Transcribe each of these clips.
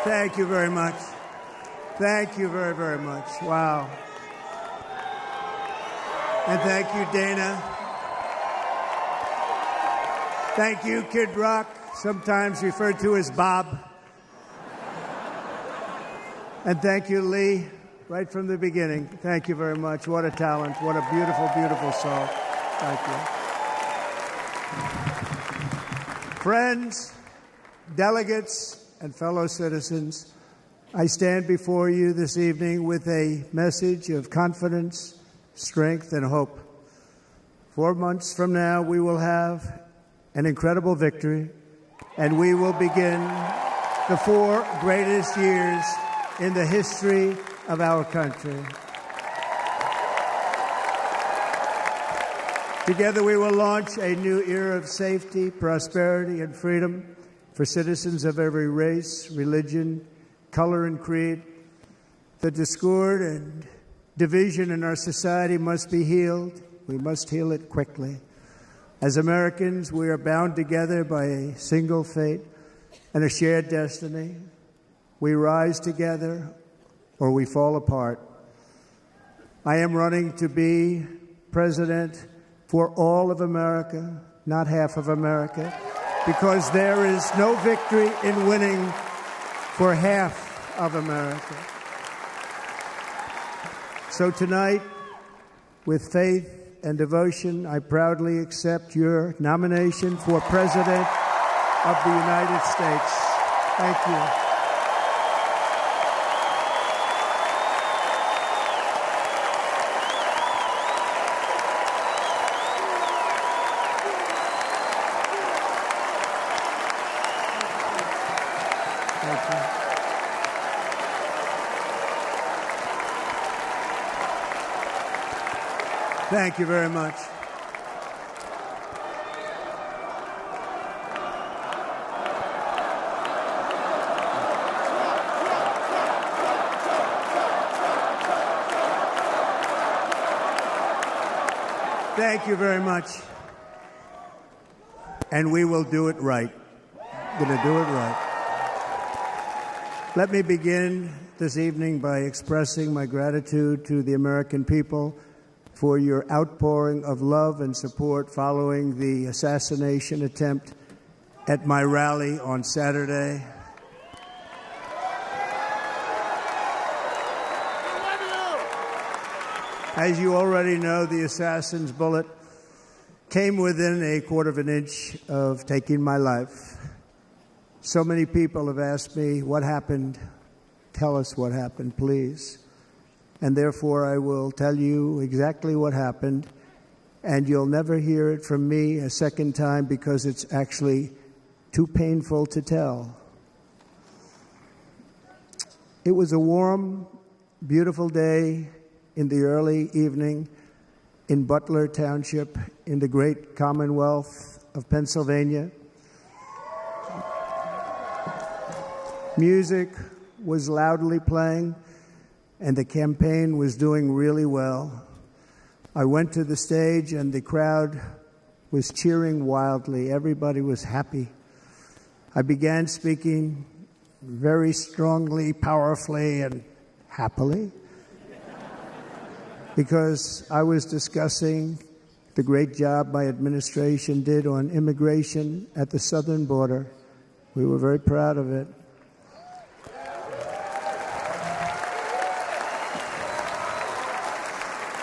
Thank you very much. Thank you very, very much. Wow. And thank you, Dana. Thank you, Kid Rock, sometimes referred to as Bob. And thank you, Lee, right from the beginning. Thank you very much. What a talent. What a beautiful, beautiful soul. Thank you. Friends, delegates, and fellow citizens, I stand before you this evening with a message of confidence, strength, and hope. 4 months from now, we will have an incredible victory, and we will begin the 4 greatest years in the history of our country. Together, we will launch a new era of safety, prosperity, and freedom for citizens of every race, religion, color, and creed. The discord and division in our society must be healed. We must heal it quickly. As Americans, we are bound together by a single fate and a shared destiny. We rise together or we fall apart. I am running to be president for all of America, not half of America, because there is no victory in winning for half of America. So tonight, with faith and devotion, I proudly accept your nomination for President of the United States. Thank you. Thank you very much. Thank you very much. And we will do it right. Going to do it right. Let me begin this evening by expressing my gratitude to the American people for your outpouring of love and support following the assassination attempt at my rally on Saturday. As you already know, the assassin's bullet came within a quarter of an inch of taking my life. So many people have asked me, what happened? Tell us what happened, please. And therefore, I will tell you exactly what happened, and you'll never hear it from me a second time because it's actually too painful to tell. It was a warm, beautiful day in the early evening in Butler Township in the great Commonwealth of Pennsylvania. Music was loudly playing, and the campaign was doing really well. I went to the stage, and the crowd was cheering wildly. Everybody was happy. I began speaking very strongly, powerfully, and happily because I was discussing the great job my administration did on immigration at the southern border. We were very proud of it.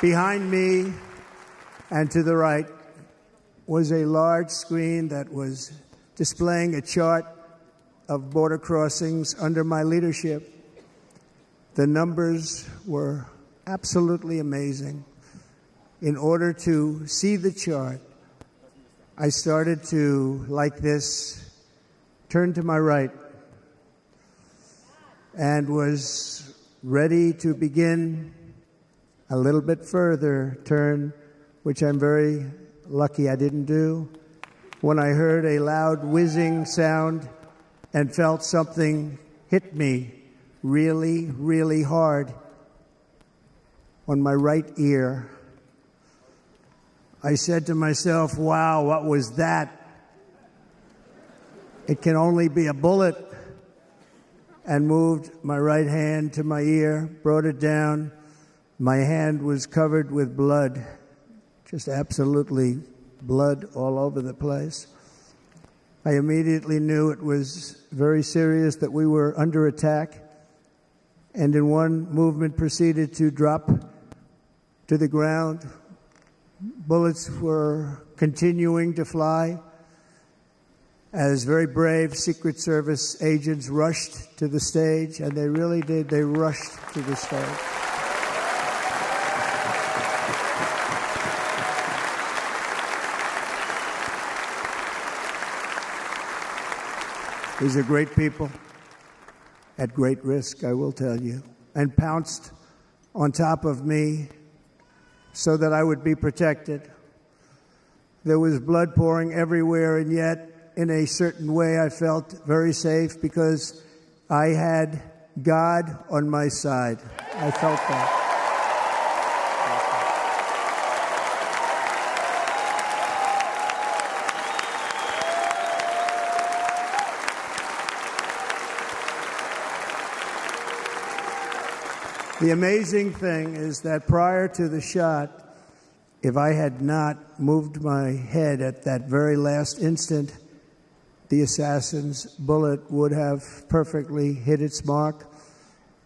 Behind me and to the right was a large screen that was displaying a chart of border crossings under my leadership. The numbers were absolutely amazing. In order to see the chart, I started to, like this, turn to my right and was ready to begin a little bit further turn, which I'm very lucky I didn't do, when I heard a loud whizzing sound and felt something hit me really, really hard on my right ear. I said to myself, wow, what was that? It can only be a bullet. and moved my right hand to my ear, brought it down. My hand was covered with blood, just absolutely blood all over the place. I immediately knew it was very serious, that we were under attack, and in one movement proceeded to drop to the ground. Bullets were continuing to fly as very brave Secret Service agents rushed to the stage, and they really did. They rushed to the stage. These are great people, at great risk, I will tell you, and pounced on top of me so that I would be protected. There was blood pouring everywhere, and yet, in a certain way, I felt very safe because I had God on my side. I felt that. The amazing thing is that prior to the shot, if I had not moved my head at that very last instant, the assassin's bullet would have perfectly hit its mark,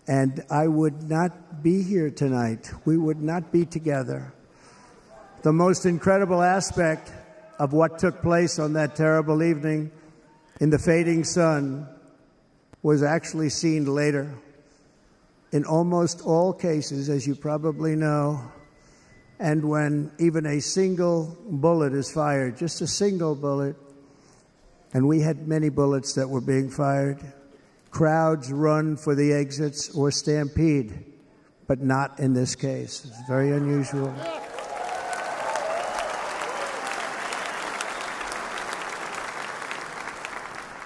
and I would not be here tonight. We would not be together. The most incredible aspect of what took place on that terrible evening in the fading sun was actually seen later. In almost all cases, as you probably know, and when even a single bullet is fired, just a single bullet, and we had many bullets that were being fired, crowds run for the exits or stampede, but not in this case. It's very unusual.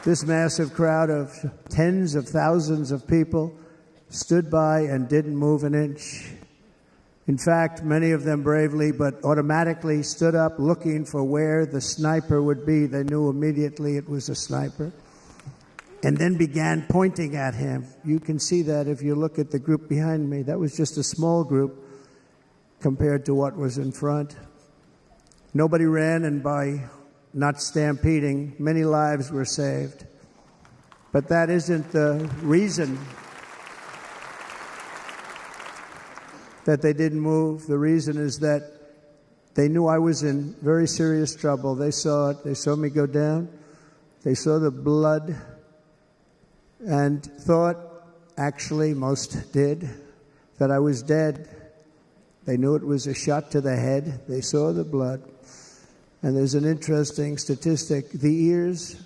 This massive crowd of tens of thousands of people stood by and didn't move an inch. In fact, many of them bravely but automatically stood up looking for where the sniper would be. They knew immediately it was a sniper, and then began pointing at him. You can see that if you look at the group behind me. That was just a small group compared to what was in front. Nobody ran, and by not stampeding, many lives were saved. But that isn't the reason that they didn't move. The reason is that they knew I was in very serious trouble. They saw it. They saw me go down. They saw the blood and thought, actually most did, that I was dead. They knew it was a shot to the head. They saw the blood. And there's an interesting statistic. The ears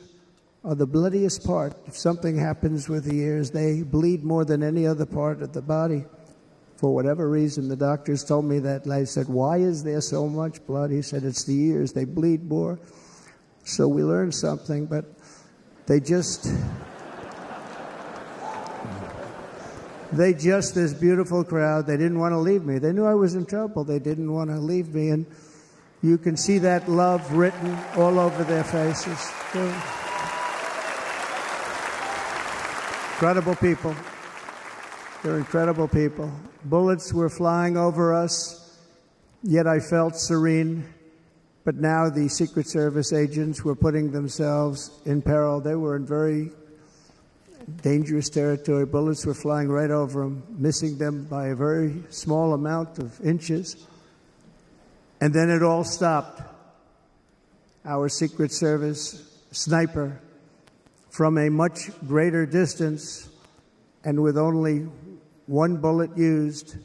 are the bloodiest part. If something happens with the ears, they bleed more than any other part of the body. For whatever reason, the doctors told me that. And I said, why is there so much blood? He said, it's the ears. They bleed more. So we learned something, but they just, this beautiful crowd, they didn't want to leave me. They knew I was in trouble. They didn't want to leave me. And you can see that love written all over their faces. Incredible people. They're incredible people. Bullets were flying over us, yet I felt serene. But now the Secret Service agents were putting themselves in peril. They were in very dangerous territory. Bullets were flying right over them, missing them by a very small amount of inches. And then it all stopped. Our Secret Service sniper, from a much greater distance and with only one bullet used,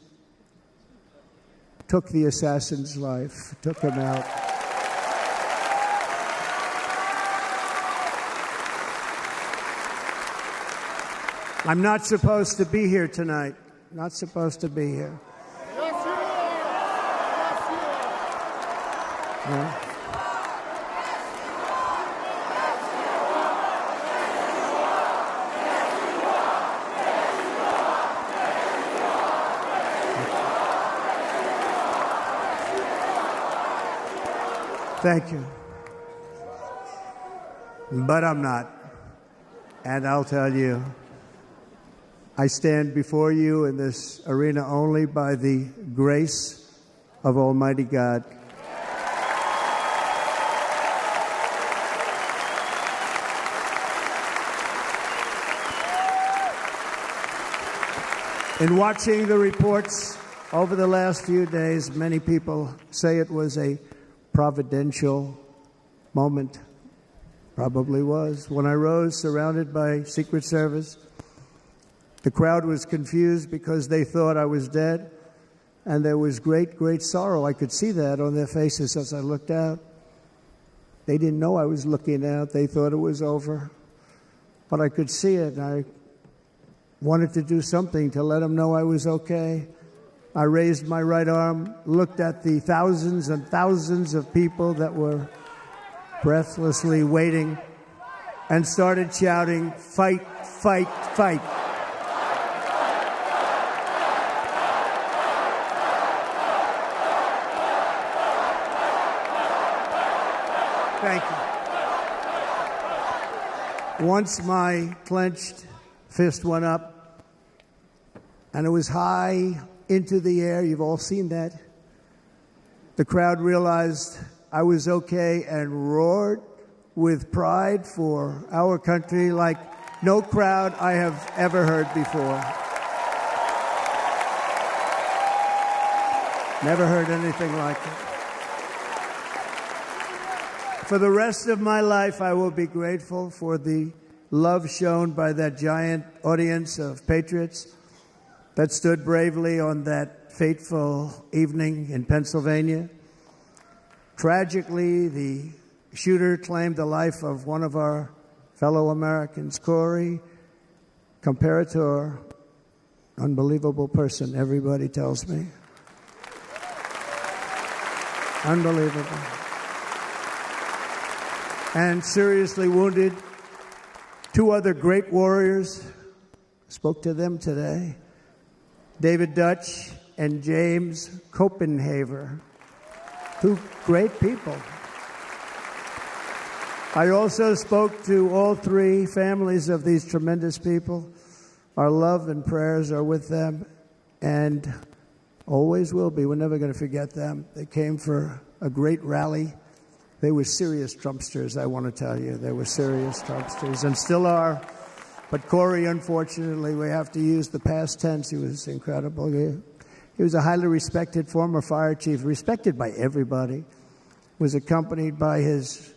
took the assassin's life, took him out. I'm not supposed to be here tonight. Not supposed to be here. Yes, you are. Yes, you are. Yeah. Thank you. But I'm not. And I'll tell you, I stand before you in this arena only by the grace of Almighty God. In watching the reports over the last few days, many people say it was a providential moment. Probably was. When I rose, surrounded by Secret Service, the crowd was confused because they thought I was dead, and there was great, great sorrow. I could see that on their faces as I looked out. They didn't know I was looking out. They thought it was over. But I could see it, and I wanted to do something to let them know I was okay. I raised my right arm, looked at the thousands and thousands of people that were breathlessly waiting, and started shouting, "Fight, fight, fight." Thank you. Once my clenched fist went up, and it was high into the air. You've all seen that. The crowd realized I was okay and roared with pride for our country like no crowd I have ever heard before. Never heard anything like it. For the rest of my life, I will be grateful for the love shown by that giant audience of patriots that stood bravely on that fateful evening in Pennsylvania. Tragically, the shooter claimed the life of one of our fellow Americans, Corey Comparator. Unbelievable person, everybody tells me. Unbelievable. And seriously wounded, two other great warriors. Spoke to them today. David Dutch and James Copenhaver. Two great people. I also spoke to all three families of these tremendous people. Our love and prayers are with them and always will be. We're never going to forget them. They came for a great rally. They were serious Trumpsters, I want to tell you. They were serious Trumpsters and still are. But Corey, unfortunately, we have to use the past tense. He was incredible. He was a highly respected former fire chief, respected by everybody. Was accompanied by his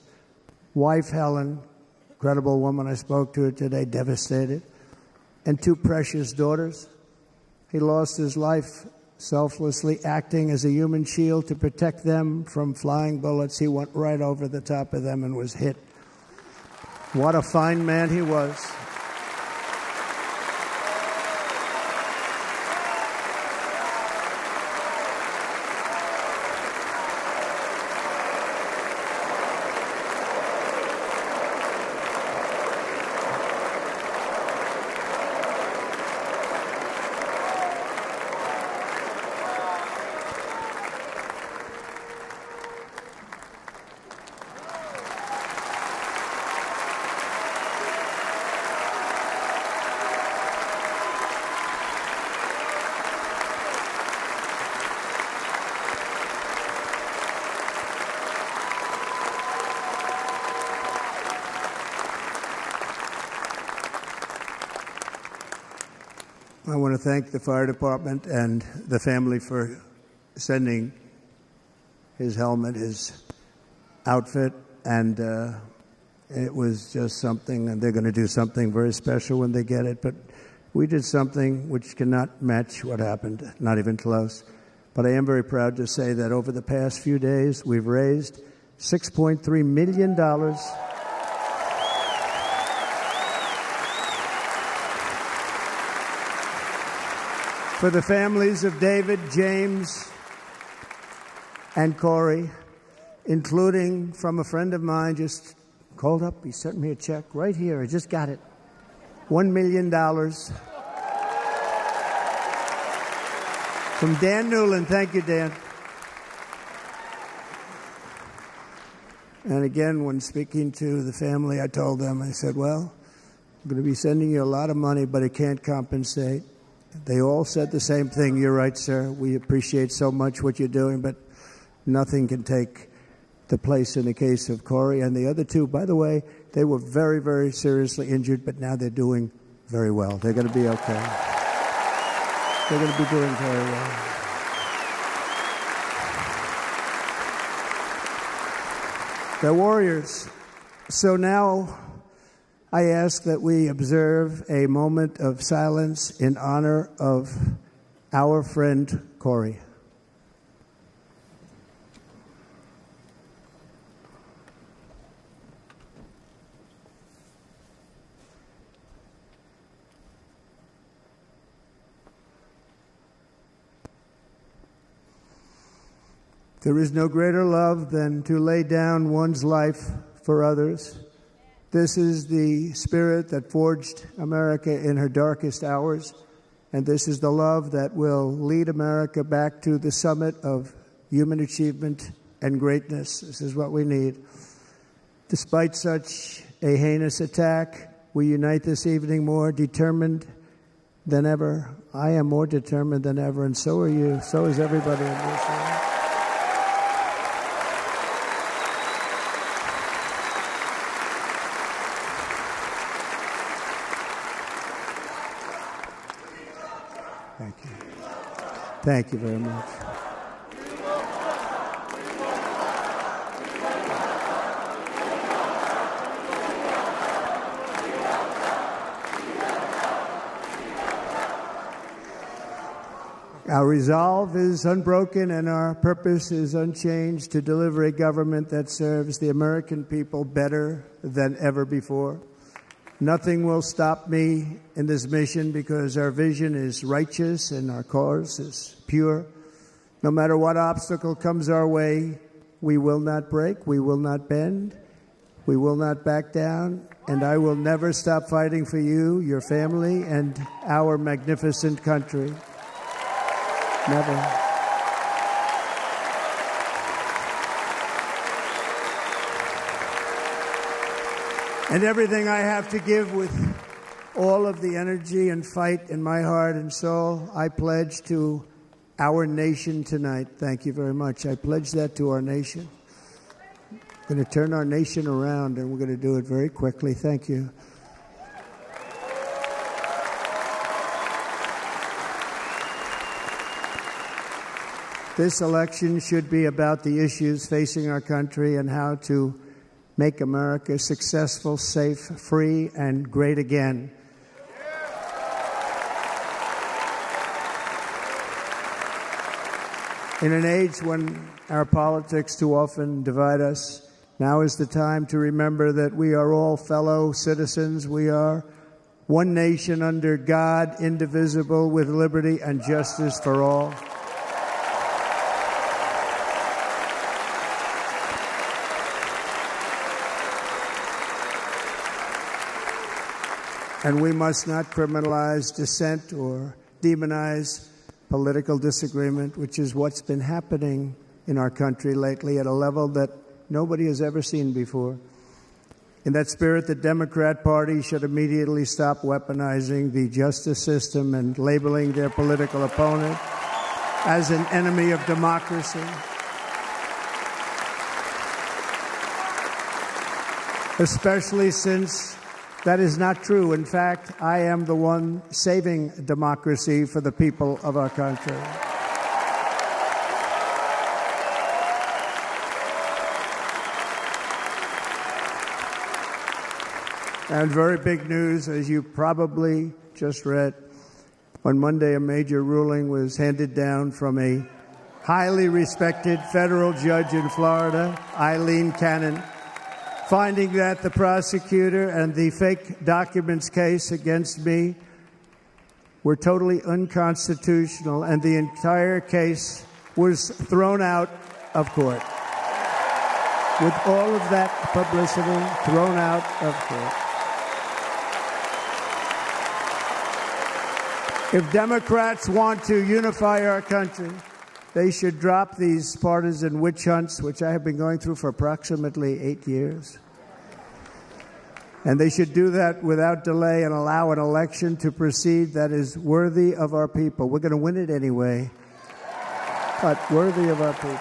wife, Helen, incredible woman. I spoke to her today, devastated, and two precious daughters. He lost his life selflessly acting as a human shield to protect them from flying bullets. He went right over the top of them and was hit. What a fine man he was. I want to thank the fire department and the family for sending his helmet, his outfit, and it was just something, and they're going to do something very special when they get it. But we did something which cannot match what happened, not even close. But I am very proud to say that over the past few days, we've raised $6.3 million for the families of David, James, and Corey, including from a friend of mine just called up. He sent me a check right here. I just got it. $1 million from Dan Newland. Thank you, Dan. And again, when speaking to the family, I told them, I said, well, I'm going to be sending you a lot of money, but it can't compensate. They all said the same thing. You're right, sir. We appreciate so much what you're doing, but nothing can take the place in the case of Corey. And the other two, by the way, they were very, very seriously injured, but now they're doing very well. They're going to be okay. They're going to be doing very well. They're warriors. So now I ask that we observe a moment of silence in honor of our friend Corey. There is no greater love than to lay down one's life for others. This is the spirit that forged America in her darkest hours, and this is the love that will lead America back to the summit of human achievement and greatness. This is what we need. Despite such a heinous attack, we unite this evening more determined than ever. I am more determined than ever, and so are you. So is everybody in this room. Thank you. Thank you very much. Our resolve is unbroken and our purpose is unchanged to deliver a government that serves the American people better than ever before. Nothing will stop me in this mission because our vision is righteous and our cause is pure. No matter what obstacle comes our way, we will not break, we will not bend, we will not back down, and I will never stop fighting for you, your family, and our magnificent country. Never. And everything I have to give with all of the energy and fight in my heart and soul, I pledge to our nation tonight. Thank you very much. I pledge that to our nation. We're going to turn our nation around, and we're going to do it very quickly. Thank you. This election should be about the issues facing our country and how to make America successful, safe, free, and great again. In an age when our politics too often divide us, now is the time to remember that we are all fellow citizens. We are one nation under God, indivisible, with liberty and justice for all. And we must not criminalize dissent or demonize political disagreement, which is what's been happening in our country lately at a level that nobody has ever seen before. In that spirit, the Democrat Party should immediately stop weaponizing the justice system and labeling their political opponent as an enemy of democracy. Especially since that is not true. In fact, I am the one saving democracy for the people of our country. And very big news, as you probably just read, on Monday a major ruling was handed down from a highly respected federal judge in Florida, Eileen Cannon, finding that the prosecutor and the fake documents case against me were totally unconstitutional, and the entire case was thrown out of court. With all of that publicity, thrown out of court. If Democrats want to unify our country, they should drop these partisan witch hunts, which I have been going through for approximately 8 years. And they should do that without delay and allow an election to proceed that is worthy of our people. We're going to win it anyway, but worthy of our people.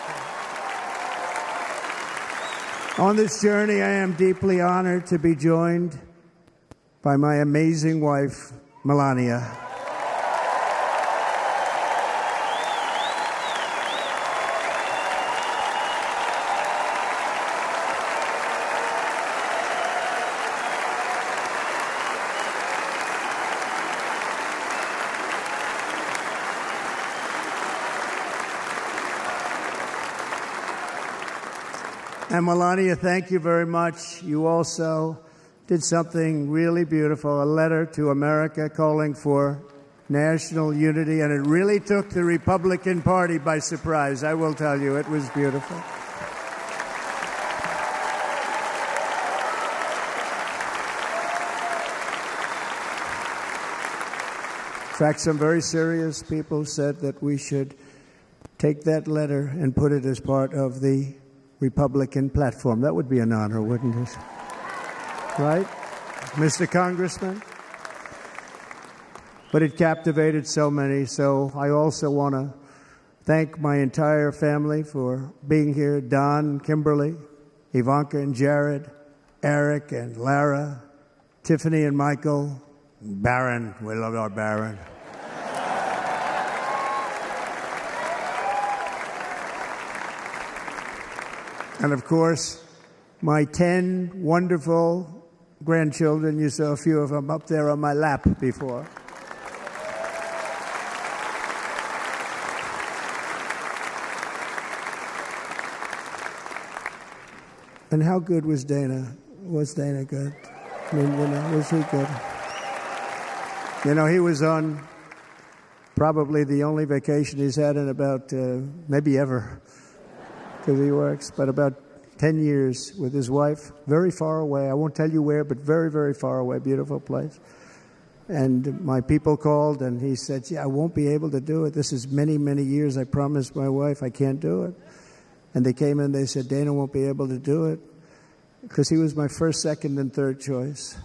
On this journey, I am deeply honored to be joined by my amazing wife, Melania. And Melania, thank you very much. You also did something really beautiful, a letter to America calling for national unity, and it really took the Republican Party by surprise. I will tell you, it was beautiful. In fact, some very serious people said that we should take that letter and put it as part of the Republican platform. That would be an honor, wouldn't it? Right, Mr. Congressman? But it captivated so many, so I also want to thank my entire family for being here. Don, Kimberly, Ivanka and Jared, Eric and Lara, Tiffany and Michael, Barron. We love our Barron. And of course, my 10 wonderful grandchildren. You saw a few of them up there on my lap before. And how good was Dana? Was Dana good? I mean, was he good? He was on probably the only vacation he's had in about, maybe ever, because he works, but about 10 years with his wife, very far away. I won't tell you where, but very, very far away, beautiful place. And my people called, and he said, I won't be able to do it. This is many, many years. I promised my wife I can't do it. And they came in, they said, Dana won't be able to do it, because he was my first, second, and third choice.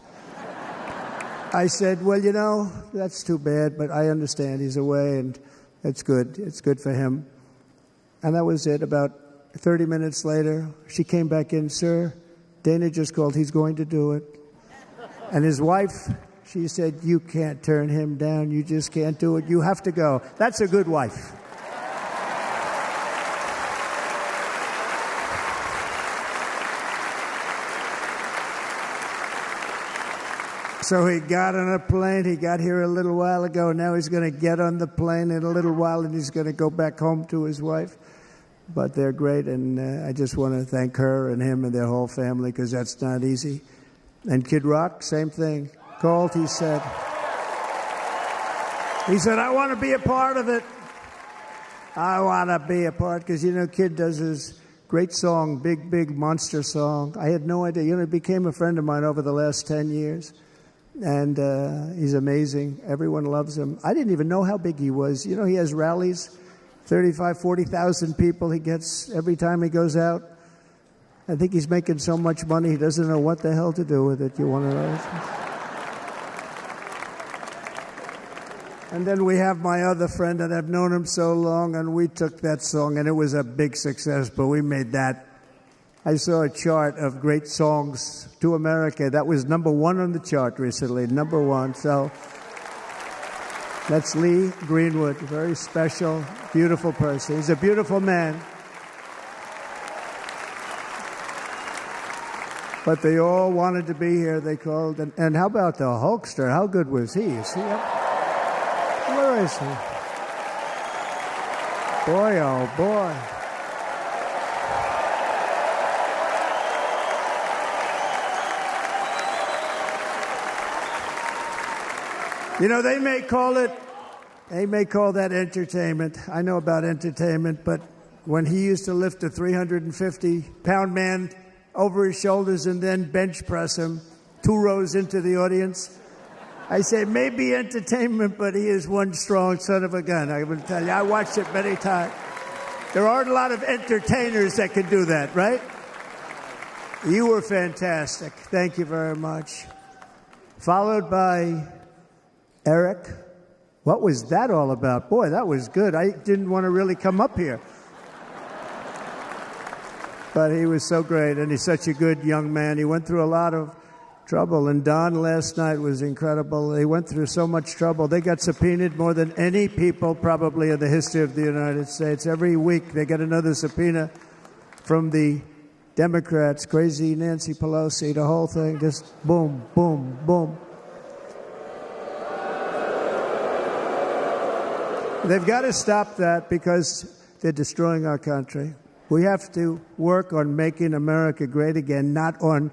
I said, well, that's too bad, but I understand. He's away, and it's good. It's good for him. And that was it. About 30 minutes later, she came back in, sir, Dana just called. He's going to do it. And his wife, she said, you can't turn him down. You just can't do it. You have to go. That's a good wife. So he got on a plane. He got here a little while ago. Now he's going to get on the plane in a little while, and he's going to go back home to his wife. But they're great, and I just want to thank her and him and their whole family, because that's not easy. And Kid Rock, same thing. Called, he said, I want to be a part of it. I want to be a part, because, Kid does his great song, Big, Big Monster song. I had no idea. He became a friend of mine over the last 10 years. And he's amazing. Everyone loves him. I didn't even know how big he was. He has rallies, 35, 40,000 people he gets every time he goes out. I think he's making so much money he doesn't know what the hell to do with it. You want to know? And then we have my other friend, and I've known him so long, and we took that song, and it was a big success, but we made that. I saw a chart of great songs to America. That was #1 on the chart recently, #1. So that's Lee Greenwood, a very special, beautiful person. He's a beautiful man. But they all wanted to be here. They called. And how about the Hulkster? How good was he? Is he up? Where is he? Boy, oh boy. They may call that entertainment. I know about entertainment, but when he used to lift a 350-pound man over his shoulders and then bench press him 2 rows into the audience, I say, maybe entertainment, but he is one strong son of a gun. I will tell you, I watched it many times. There aren't a lot of entertainers that can do that, right? You were fantastic. Thank you very much. Followed by Eric. What was that all about? Boy, that was good. I didn't want to really come up here. But he was so great, and he's such a good young man. He went through a lot of trouble, and Don last night was incredible. They went through so much trouble. They got subpoenaed more than any people probably in the history of the United States. Every week they get another subpoena from the Democrats, crazy Nancy Pelosi, the whole thing, just boom, boom, boom. They've got to stop that because they're destroying our country. We have to work on making America great again, not on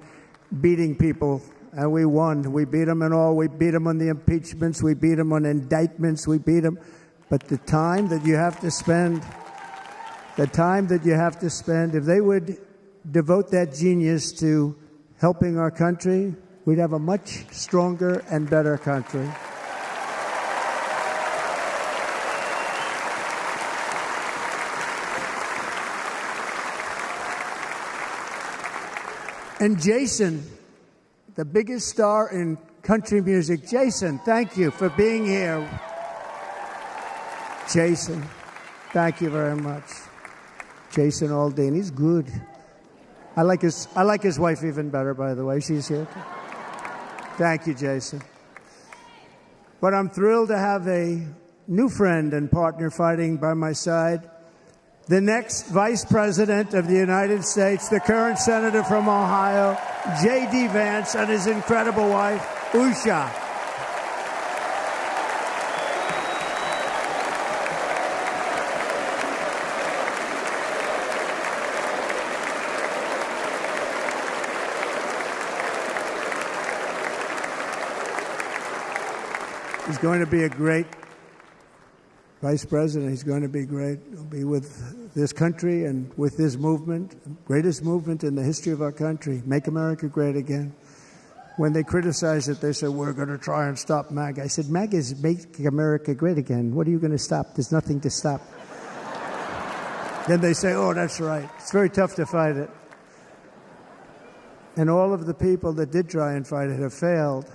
beating people. And we won. We beat them and all. We beat them on the impeachments. We beat them on indictments. We beat them. But the time that you have to spend, if they would devote that genius to helping our country, we'd have a much stronger and better country. And Jason, the biggest star in country music. Jason, thank you for being here. Jason, thank you very much. Jason Aldean, he's good. I like his wife even better, by the way. She's here. Thank you, Jason. But I'm thrilled to have a new friend and partner fighting by my side. The next Vice President of the United States, the current Senator from Ohio, J.D. Vance, and his incredible wife, Usha. He's going to be a great Vice President. He's going to be great. He'll be with this country and with this movement, greatest movement in the history of our country, Make America Great Again. When they criticized it, they said, we're going to try and stop MAGA. I said, MAGA is Make America Great Again. What are you going to stop? There's nothing to stop. Then they say, oh, that's right. It's very tough to fight it. And all of the people that did try and fight it have failed.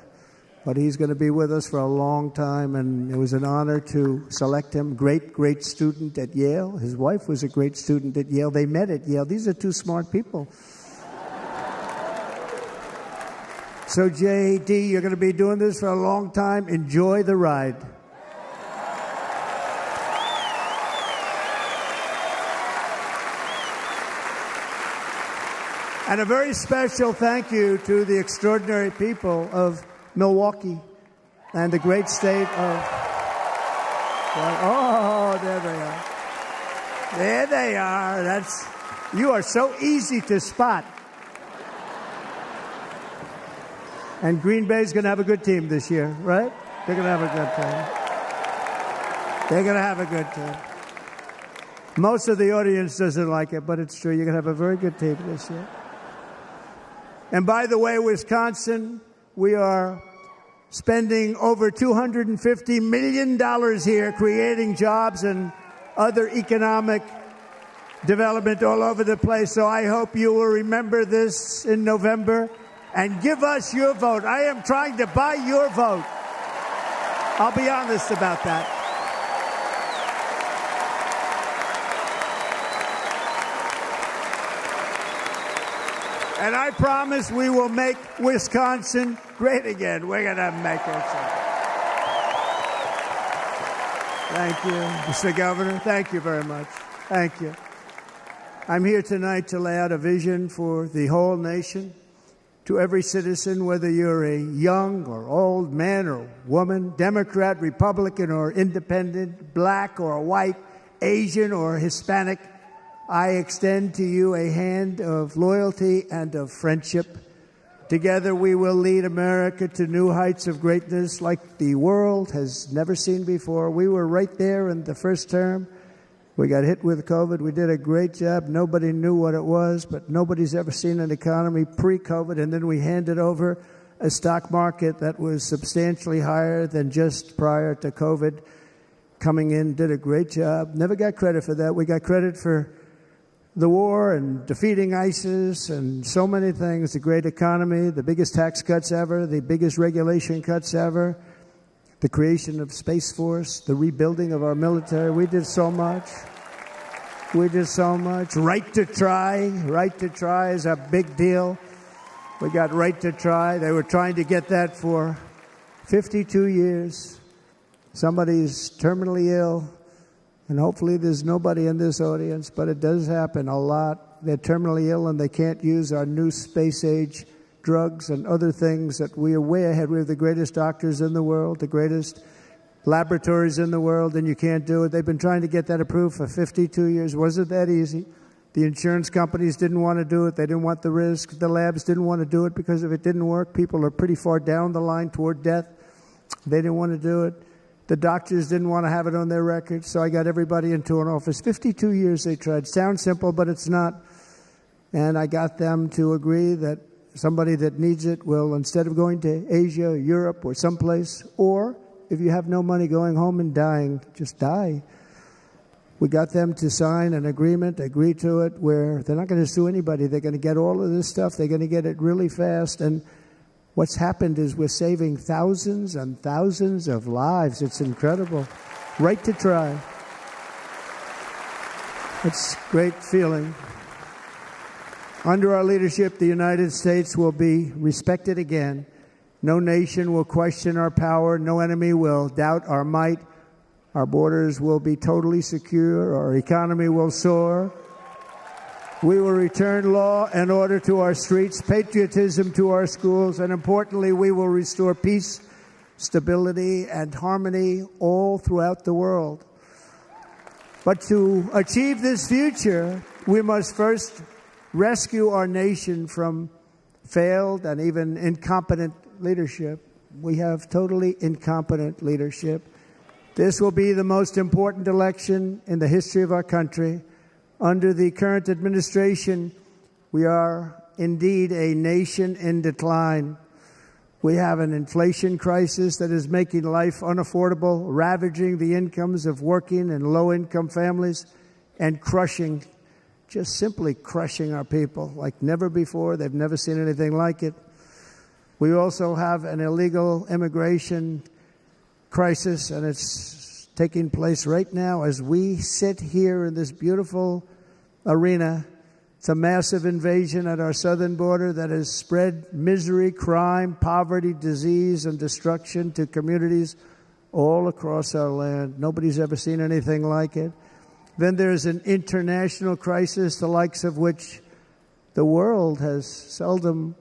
But he's going to be with us for a long time, and it was an honor to select him. Great, great student at Yale. His wife was a great student at Yale. They met at Yale. These are two smart people. So, J.D., you're going to be doing this for a long time. Enjoy the ride. And a very special thank you to the extraordinary people of Milwaukee and the great state of... Oh, there they are. There they are. You are so easy to spot. And Green Bay's going to have a good team this year, right? They're going to have a good team. They're going to have a good team. Most of the audience doesn't like it, but it's true. You're going to have a very good team this year. And by the way, Wisconsin, we are spending over $250 million here creating jobs and other economic development all over the place. So I hope you will remember this in November and give us your vote. I am trying to buy your vote. I'll be honest about that. And I promise we will make Wisconsin great again. We're going to make it. Thank you, Mr. Governor. Thank you very much. Thank you. I'm here tonight to lay out a vision for the whole nation. To every citizen, whether you're a young or old man or woman, Democrat, Republican, or independent, black or white, Asian or Hispanic, I extend to you a hand of loyalty and of friendship. Together we will lead America to new heights of greatness like the world has never seen before. We were right there in the first term. We got hit with COVID. We did a great job. Nobody knew what it was, but nobody's ever seen an economy pre-COVID. And then we handed over a stock market that was substantially higher than just prior to COVID. Coming in, did a great job. Never got credit for that. We got credit for the war and defeating ISIS and so many things, the great economy, the biggest tax cuts ever, the biggest regulation cuts ever, the creation of Space Force, the rebuilding of our military. We did so much. We did so much. Right to try. Right to try is a big deal. We got right to try. They were trying to get that for 52 years. Somebody's terminally ill, and hopefully there's nobody in this audience, but it does happen a lot. They're terminally ill and they can't use our new space-age drugs and other things that we are way ahead. We have the greatest doctors in the world, the greatest laboratories in the world, and you can't do it. They've been trying to get that approved for 52 years. Wasn't that easy? The insurance companies didn't want to do it. They didn't want the risk. The labs didn't want to do it because if it didn't work, people are pretty far down the line toward death. They didn't want to do it. The doctors didn't want to have it on their records, so I got everybody into an office. 52 years they tried. Sounds simple, but it's not. And I got them to agree that somebody that needs it will, instead of going to Asia, Europe, or someplace, or if you have no money, going home and dying, just die. We got them to sign an agreement, agree to it, where they're not going to sue anybody. They're going to get all of this stuff. They're going to get it really fast. And what's happened is we're saving thousands and thousands of lives. It's incredible. Right to try. It's a great feeling. Under our leadership, the United States will be respected again. No nation will question our power. No enemy will doubt our might. Our borders will be totally secure. Our economy will soar. We will return law and order to our streets, patriotism to our schools, and importantly, we will restore peace, stability, and harmony all throughout the world. But to achieve this future, we must first rescue our nation from failed and even incompetent leadership. We have totally incompetent leadership. This will be the most important election in the history of our country. Under the current administration, we are indeed a nation in decline. We have an inflation crisis that is making life unaffordable, ravaging the incomes of working and low-income families, and crushing, just simply crushing our people like never before. They've never seen anything like it. We also have an illegal immigration crisis, and it's taking place right now as we sit here in this beautiful arena. It's a massive invasion at our southern border that has spread misery, crime, poverty, disease, and destruction to communities all across our land. Nobody's ever seen anything like it. Then there's an international crisis, the likes of which the world has seldom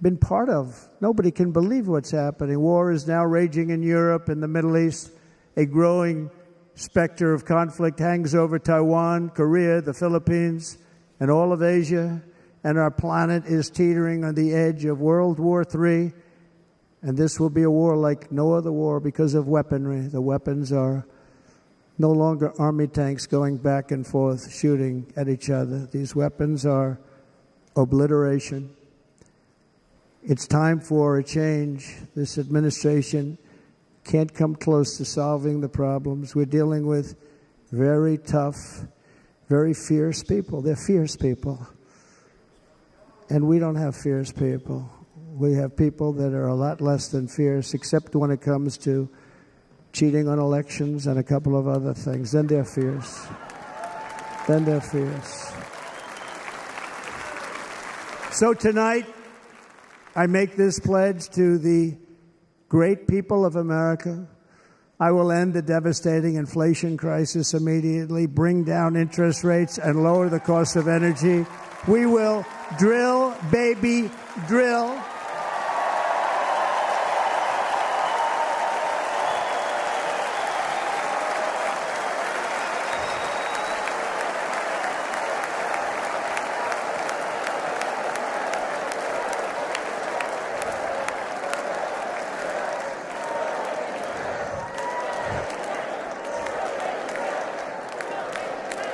been part of. Nobody can believe what's happening. War is now raging in Europe and the Middle East. A growing specter of conflict hangs over Taiwan, Korea, the Philippines, and all of Asia. And our planet is teetering on the edge of World War III. And this will be a war like no other war because of weaponry. The weapons are no longer army tanks going back and forth shooting at each other. These weapons are obliteration. It's time for a change. This administration can't come close to solving the problems. We're dealing with very tough, very fierce people. They're fierce people. And we don't have fierce people. We have people that are a lot less than fierce, except when it comes to cheating on elections and a couple of other things. Then they're fierce. Then they're fierce. So tonight, I make this pledge to the great people of America. I will end the devastating inflation crisis immediately, bring down interest rates, and lower the cost of energy. We will drill, baby, drill.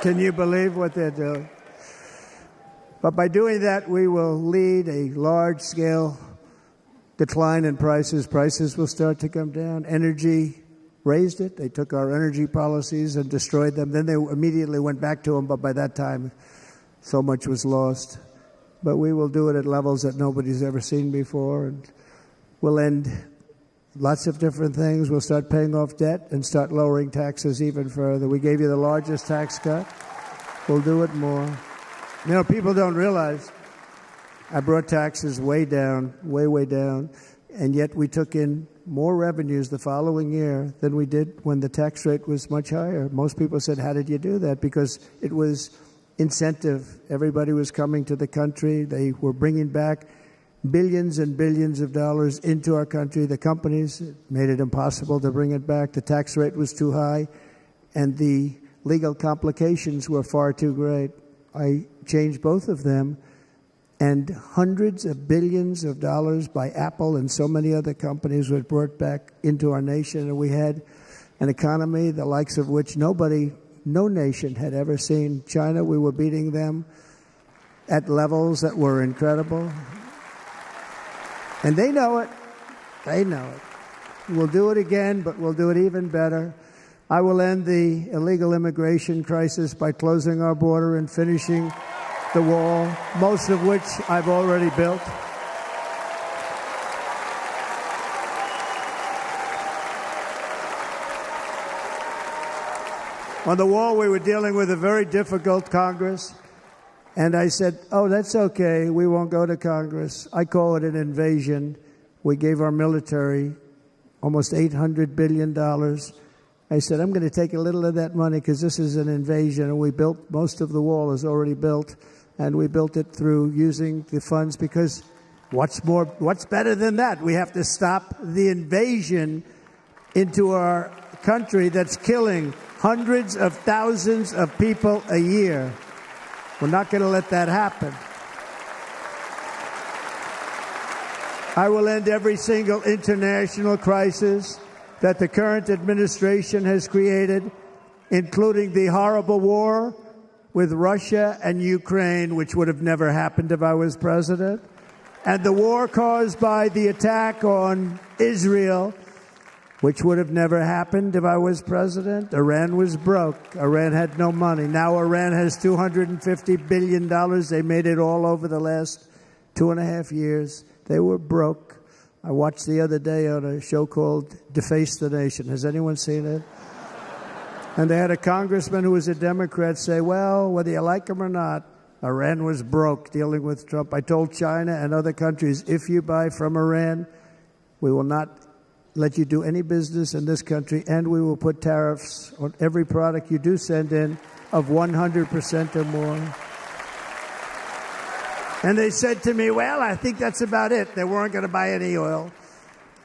Can you believe what they're doing? But by doing that, we will lead a large-scale decline in prices. Prices will start to come down. Energy raised it. They took our energy policies and destroyed them. Then they immediately went back to them, but by that time, so much was lost. But we will do it at levels that nobody's ever seen before. And we'll end lots of different things. We'll start paying off debt and start lowering taxes even further. We gave you the largest tax cut. We'll do it more. You know, people don't realize I brought taxes way down, way down, and yet we took in more revenues the following year than we did when the tax rate was much higher. Most people said, how did you do that? Because it was incentive. Everybody was coming to the country. They were bringing back billions and billions of dollars into our country. The companies made it impossible to bring it back. The tax rate was too high, and the legal complications were far too great. I changed both of them, and hundreds of billions of dollars by Apple and so many other companies were brought back into our nation, and we had an economy the likes of which no nation had ever seen. China, we were beating them at levels that were incredible. And they know it. They know it. We'll do it again, but we'll do it even better. I will end the illegal immigration crisis by closing our border and finishing the wall, most of which I've already built. On the wall, we were dealing with a very difficult Congress. And I said, oh, that's okay. We won't go to Congress. I call it an invasion. We gave our military almost $800 billion. I said, I'm going to take a little of that money because this is an invasion. And we built, most of the wall is already built. And we built it through using the funds because what's better than that? We have to stop the invasion into our country that's killing hundreds of thousands of people a year. We're not going to let that happen. I will end every single international crisis that the current administration has created, including the horrible war with Russia and Ukraine, which would have never happened if I was president, and the war caused by the attack on Israel, which would have never happened if I was president. Iran was broke. Iran had no money. Now Iran has $250 billion. They made it all over the last 2.5 years. They were broke. I watched the other day on a show called Deface the Nation. Has anyone seen it? And they had a congressman who was a Democrat say, well, whether you like him or not, Iran was broke dealing with Trump. I told China and other countries, if you buy from Iran, we will not let you do any business in this country, and we will put tariffs on every product you do send in of 100% or more. And they said to me, well, I think that's about it. They weren't going to buy any oil.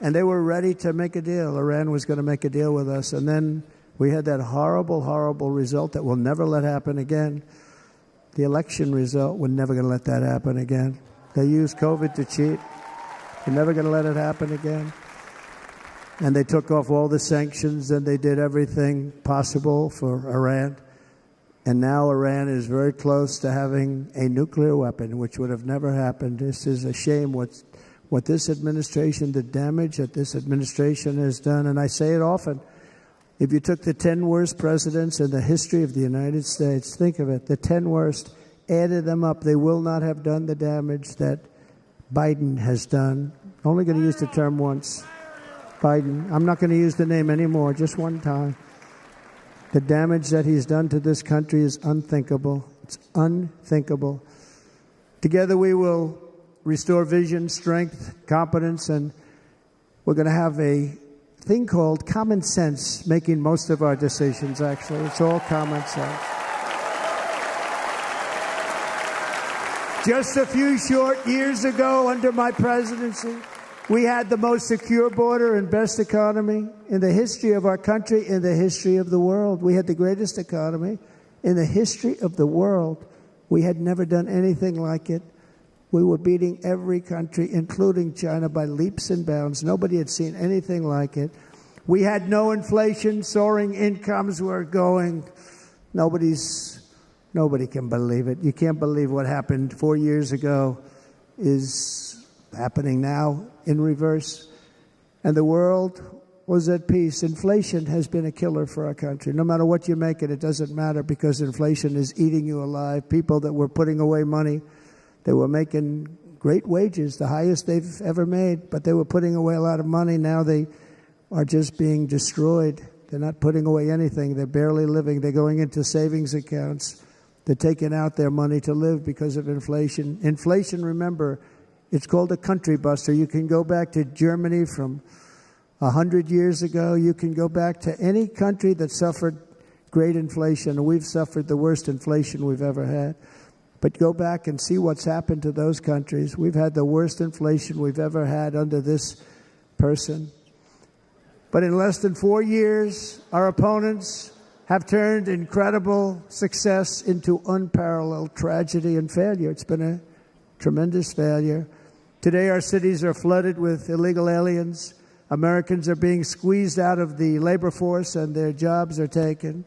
And they were ready to make a deal. Iran was going to make a deal with us. And then we had that horrible, horrible result that we'll never let happen again. The election result, we're never going to let that happen again. They used COVID to cheat. We're never going to let it happen again. And they took off all the sanctions, and they did everything possible for Iran. And now Iran is very close to having a nuclear weapon, which would have never happened. This is a shame what this administration, the damage that this administration has done. And I say it often. If you took the 10 worst presidents in the history of the United States, think of it, the 10 worst, added them up, they will not have done the damage that Biden has done. Only going to use the term once. Biden. I'm not going to use the name anymore, just one time. The damage that he's done to this country is unthinkable. It's unthinkable. Together we will restore vision, strength, competence, and we're going to have a thing called common sense making most of our decisions, actually. It's all common sense. Just a few short years ago under my presidency, we had the most secure border and best economy in the history of our country, in the history of the world. We had the greatest economy in the history of the world. We had never done anything like it. We were beating every country, including China, by leaps and bounds. Nobody had seen anything like it. We had no inflation. Soaring incomes were going. Nobody can believe it. You can't believe what happened 4 years ago is happening now in reverse. And the world was at peace. Inflation has been a killer for our country. No matter what you make it doesn't matter because inflation is eating you alive. People that were putting away money, they were making great wages, the highest they've ever made, but they were putting away a lot of money. Now they are just being destroyed. They're not putting away anything. They're barely living. They're going into savings accounts. They're taking out their money to live because of inflation. Inflation, remember, it's called a country buster. You can go back to Germany from 100 years ago. You can go back to any country that suffered great inflation. And we've suffered the worst inflation we've ever had. But go back and see what's happened to those countries. We've had the worst inflation we've ever had under this person. But in less than 4 years, our opponents have turned incredible success into unparalleled tragedy and failure. It's been a tremendous failure. Today, our cities are flooded with illegal aliens. Americans are being squeezed out of the labor force and their jobs are taken.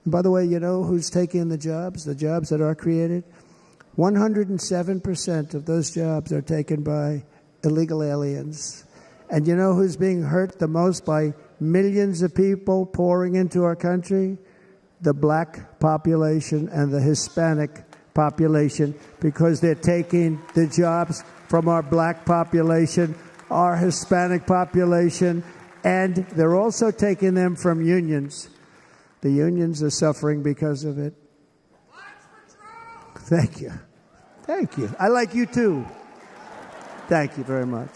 And by the way, you know who's taking the jobs that are created? 107% of those jobs are taken by illegal aliens. And you know who's being hurt the most by millions of people pouring into our country? The black population and the Hispanic population, because they're taking the jobs from our black population, our Hispanic population, and they're also taking them from unions. The unions are suffering because of it. Thank you. Thank you. I like you too. Thank you very much.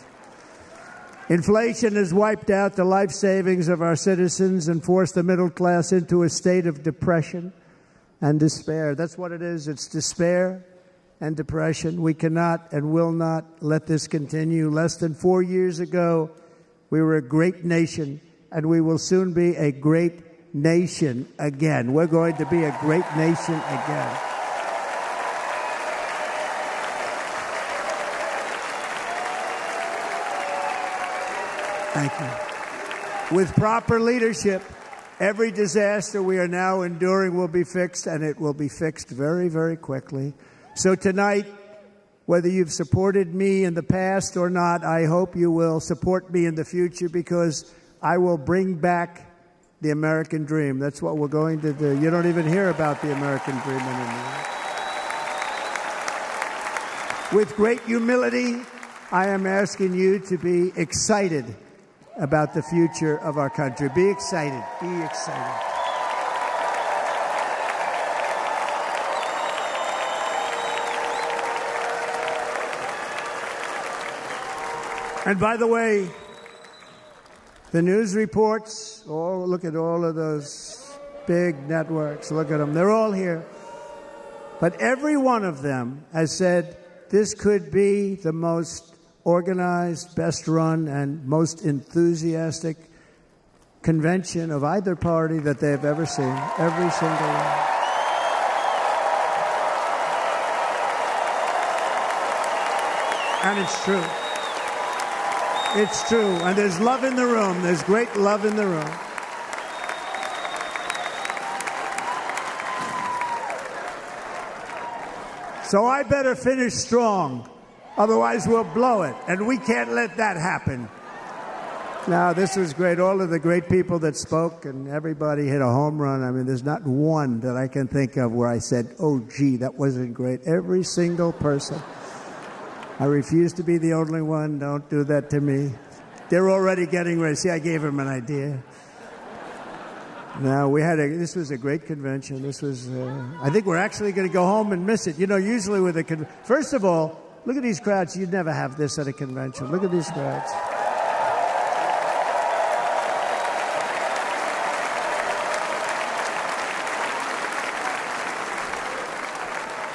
Inflation has wiped out the life savings of our citizens and forced the middle class into a state of depression and despair. That's what it is. It's despair and depression. We cannot and will not let this continue. Less than 4 years ago, we were a great nation, and we will soon be a great nation again. We're going to be a great nation again. Thank you. With proper leadership, every disaster we are now enduring will be fixed, and it will be fixed very, very quickly. So tonight, whether you've supported me in the past or not, I hope you will support me in the future, because I will bring back the American dream. That's what we're going to do. You don't even hear about the American dream anymore. With great humility, I am asking you to be excited about the future of our country. Be excited. Be excited. And by the way, the news reports, look at all of those big networks. Look at them. They're all here. But every one of them has said this could be the most organized, best run, and most enthusiastic convention of either party that they have ever seen. Every single one. And it's true. It's true. And there's love in the room. There's great love in the room. So I better finish strong. Otherwise, we'll blow it. And we can't let that happen. Now, this was great. All of the great people that spoke, and everybody hit a home run. I mean, there's not one that I can think of where I said, oh, gee, that wasn't great. Every single person. I refuse to be the only one. Don't do that to me. They're already getting ready. See, I gave them an idea. Now, this was a great convention. This was, I think we're actually going to go home and miss it. You know, usually with a first of all, look at these crowds. You'd never have this at a convention. Look at these crowds.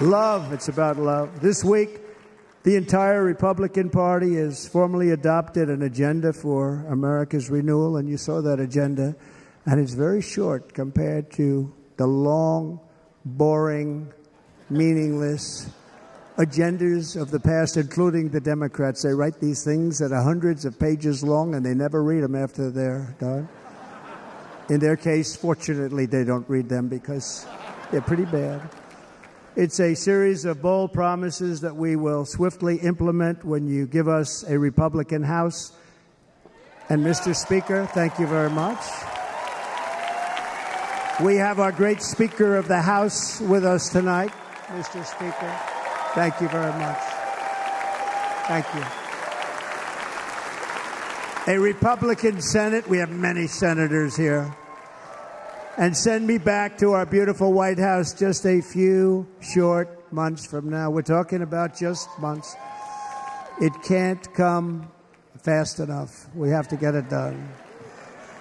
Love. It's about love. This week, the entire Republican Party has formally adopted an agenda for America's renewal, and you saw that agenda. And it's very short compared to the long, boring, meaningless agendas of the past, including the Democrats. They write these things that are hundreds of pages long, and they never read them after they're done. In their case, fortunately, they don't read them because they're pretty bad. It's a series of bold promises that we will swiftly implement when you give us a Republican House And Mr. Speaker, thank you very much. We have our great Speaker of the House with us tonight. Mr. Speaker, thank you very much. Thank you. A Republican Senate, we have many senators here, and send me back to our beautiful White House just a few short months from now. We're talking about just months. It can't come fast enough. We have to get it done.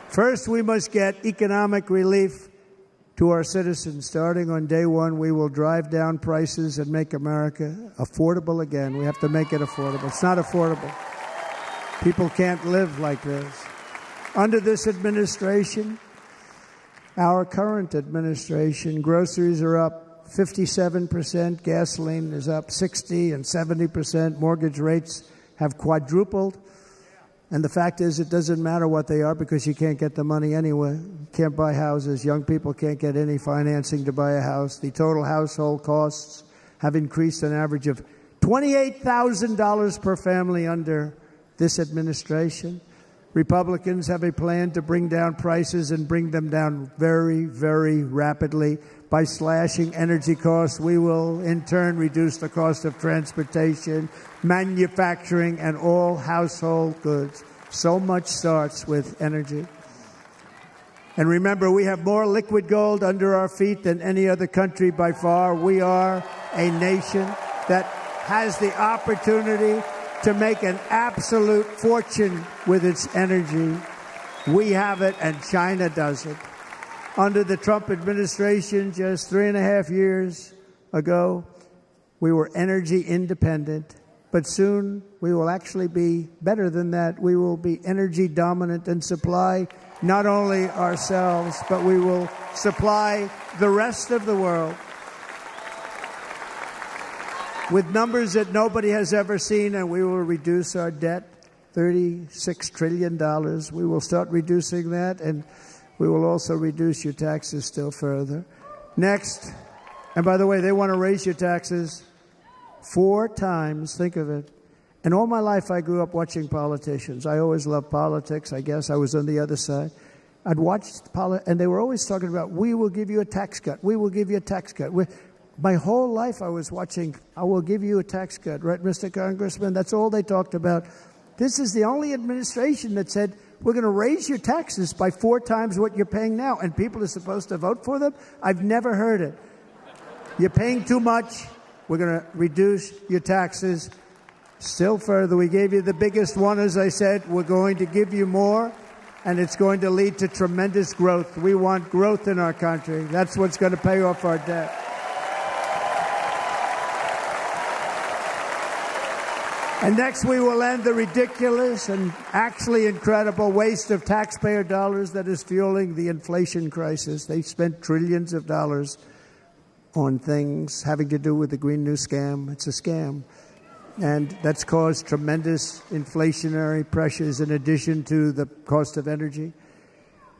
First, we must get economic relief to our citizens. Starting on day one, we will drive down prices and make America affordable again. We have to make it affordable. It's not affordable. People can't live like this. Under this administration, our current administration, groceries are up 57%, gasoline is up 60 and 70%, mortgage rates have quadrupled. And the fact is, it doesn't matter what they are because you can't get the money anyway. You can't buy houses. Young people can't get any financing to buy a house. The total household costs have increased an average of $28,000 per family under this administration. Republicans have a plan to bring down prices and bring them down very, very rapidly. By slashing energy costs, we will in turn reduce the cost of transportation, manufacturing, and all household goods. So much starts with energy. And remember, we have more liquid gold under our feet than any other country by far. We are a nation that has the opportunity to make an absolute fortune with its energy. We have it, and China doesn't. Under the Trump administration, just 3.5 years ago, we were energy independent. But soon, we will actually be better than that. We will be energy dominant and supply not only ourselves, but we will supply the rest of the world with numbers that nobody has ever seen, and we will reduce our debt, $36 trillion. We will start reducing that, and we will also reduce your taxes still further. Next, and by the way, they want to raise your taxes 4 times. Think of it. And all my life, I grew up watching politicians. I always loved politics. I guess I was on the other side. I'd watched and they were always talking about, we will give you a tax cut. We will give you a tax cut. My whole life I was watching, I will give you a tax cut, right, Mr. Congressman? That's all they talked about. This is the only administration that said, we're going to raise your taxes by 4 times what you're paying now, and people are supposed to vote for them? I've never heard it. You're paying too much. We're going to reduce your taxes still further. We gave you the biggest one, as I said. We're going to give you more, and it's going to lead to tremendous growth. We want growth in our country. That's what's going to pay off our debt. And next, we will end the ridiculous and actually incredible waste of taxpayer dollars that is fueling the inflation crisis. They've spent trillions of dollars on things having to do with the Green New Scam. It's a scam. And that's caused tremendous inflationary pressures in addition to the cost of energy.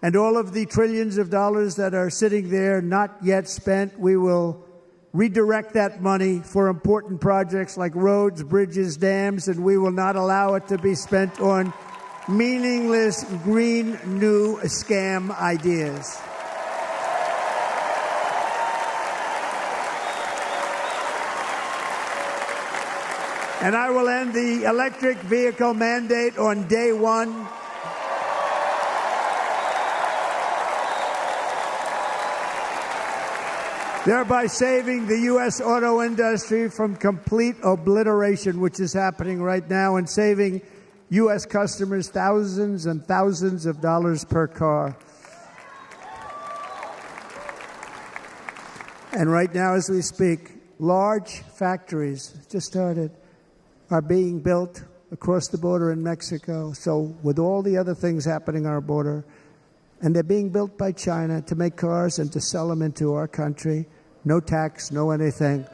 And all of the trillions of dollars that are sitting there not yet spent, we will redirect that money for important projects like roads, bridges, dams, and we will not allow it to be spent on meaningless green new scam ideas. And I will end the electric vehicle mandate on day one. Thereby saving the U.S. auto industry from complete obliteration, which is happening right now, and saving U.S. customers thousands and thousands of dollars per car. And right now, as we speak, large factories just started are being built across the border in Mexico. So with all the other things happening on our border, and they're being built by China to make cars and to sell them into our country. No tax, no anything.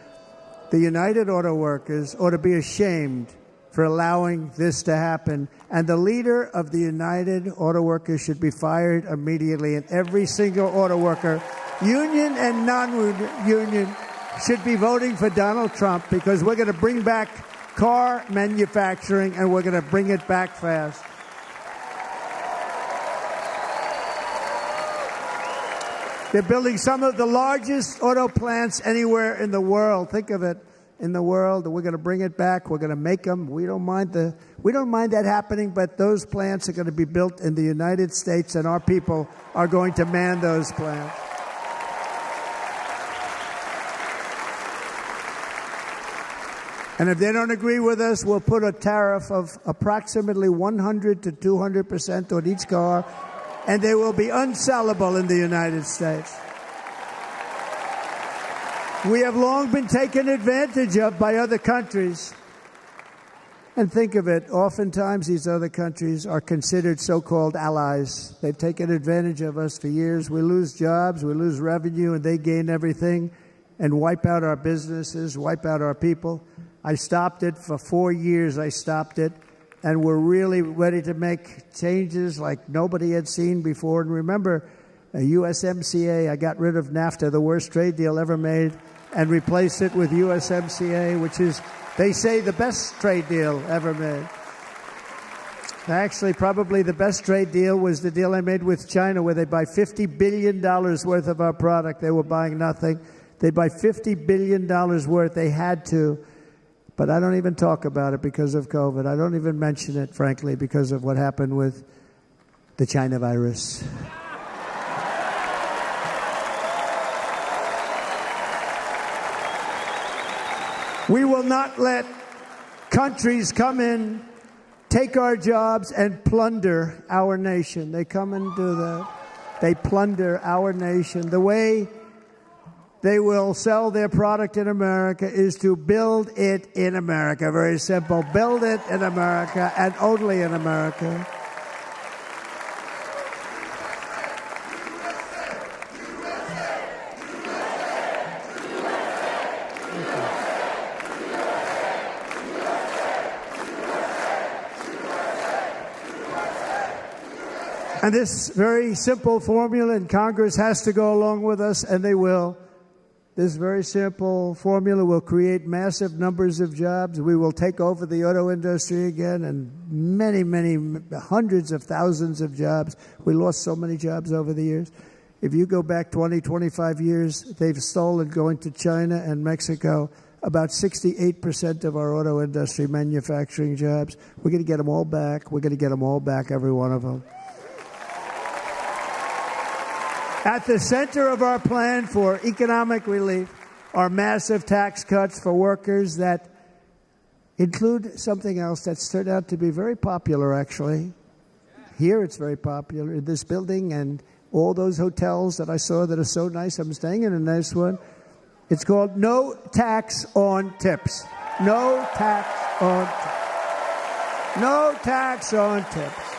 The United Auto Workers ought to be ashamed for allowing this to happen. And the leader of the United Auto Workers should be fired immediately. And every single auto worker, union and non-union, should be voting for Donald Trump, because we're going to bring back car manufacturing and we're going to bring it back fast. They're building some of the largest auto plants anywhere in the world. Think of it, in the world. We're going to bring it back. We're going to make them. We don't mind that happening, but those plants are going to be built in the United States, and our people are going to man those plants. And if they don't agree with us, we'll put a tariff of approximately 100 to 200% on each car, and they will be unsellable in the United States. We have long been taken advantage of by other countries. And think of it, oftentimes these other countries are considered so-called allies. They've taken advantage of us for years. We lose jobs, we lose revenue, and they gain everything and wipe out our businesses, wipe out our people. I stopped it for 4 years. I stopped it, and we're really ready to make changes like nobody had seen before. And remember, USMCA, I got rid of NAFTA, the worst trade deal ever made, and replaced it with USMCA, which is, they say, the best trade deal ever made. Actually, probably the best trade deal was the deal I made with China, where they buy $50 billion worth of our product. They were buying nothing. They buy $50 billion worth. They had to. But I don't even talk about it because of COVID. I don't even mention it, frankly, because of what happened with the China virus. We will not let countries come in, take our jobs, and plunder our nation. They come and do that. They plunder our nation. The way they will sell their product in America is to build it in America. Very simple. Build it in America and only in America. And this very simple formula, and Congress has to go along with us, and they will. This very simple formula will create massive numbers of jobs. We will take over the auto industry again, and many, many, hundreds of thousands of jobs. We lost so many jobs over the years. If you go back 20, 25 years, they've stolen, going to China and Mexico, about 68% of our auto industry manufacturing jobs. We're going to get them all back. We're going to get them all back, every one of them. At the center of our plan for economic relief are massive tax cuts for workers that include something else that's turned out to be very popular, actually. Here it's very popular, in this building and all those hotels that I saw that are so nice. I'm staying in a nice one. It's called No Tax on Tips. No tax on tips. No tax on tips.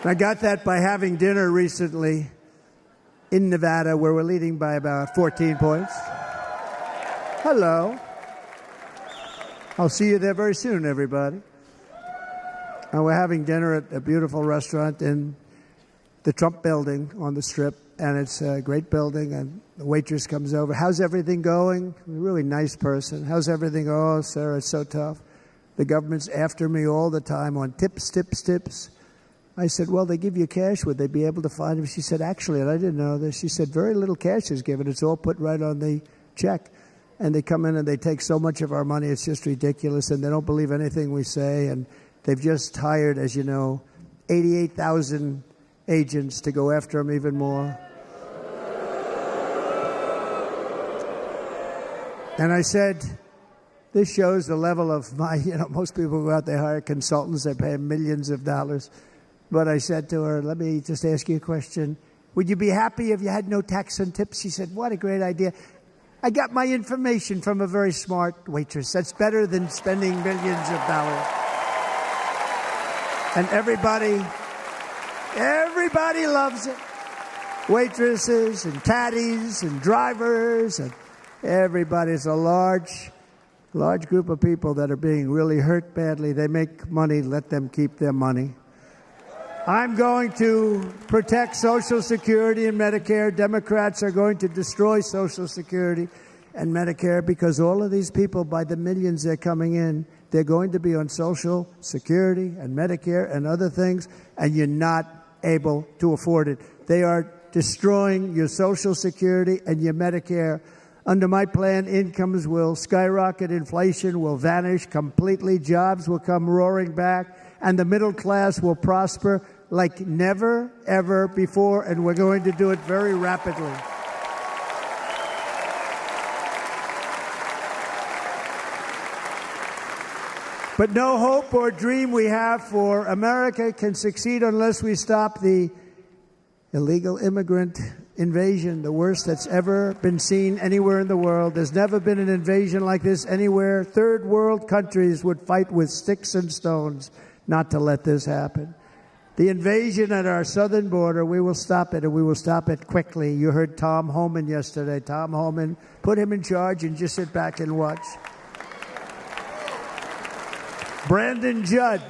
I got that by having dinner recently in Nevada, where we're leading by about 14 points. Hello. I'll see you there very soon, everybody. And we're having dinner at a beautiful restaurant in the Trump building on the Strip, and it's a great building, and the waitress comes over. How's everything going? A really nice person. How's everything? Oh, sir, it's so tough. The government's after me all the time on tips, tips, tips. I said, well, they give you cash. Would they be able to find him? She said, actually, and I didn't know this, she said, very little cash is given. It's all put right on the check. And they come in and they take so much of our money, it's just ridiculous. And they don't believe anything we say. And they've just hired, as you know, 88,000 agents to go after them even more. And I said, this shows the level of my, most people go out, they hire consultants, they pay them millions of dollars. But I said to her, let me just ask you a question. Would you be happy if you had no tax on tips? She said, what a great idea. I got my information from a very smart waitress. That's better than spending millions of dollars. And everybody loves it. Waitresses and caddies and drivers and everybody. It's a large group of people that are being really hurt badly. They make money. Let them keep their money. I'm going to protect Social Security and Medicare. Democrats are going to destroy Social Security and Medicare because all of these people, by the millions they're coming in, they're going to be on Social Security and Medicare and other things, and you're not able to afford it. They are destroying your Social Security and your Medicare. Under my plan, incomes will skyrocket, inflation will vanish completely, jobs will come roaring back, and the middle class will prosper like never, ever before, and we're going to do it very rapidly. But no hope or dream we have for America can succeed unless we stop the illegal immigrant invasion, the worst that's ever been seen anywhere in the world. There's never been an invasion like this anywhere. Third world countries would fight with sticks and stones not to let this happen. The invasion at our southern border, we will stop it, and we will stop it quickly. You heard Tom Homan yesterday. Tom Homan, put him in charge and just sit back and watch. Brandon Judd,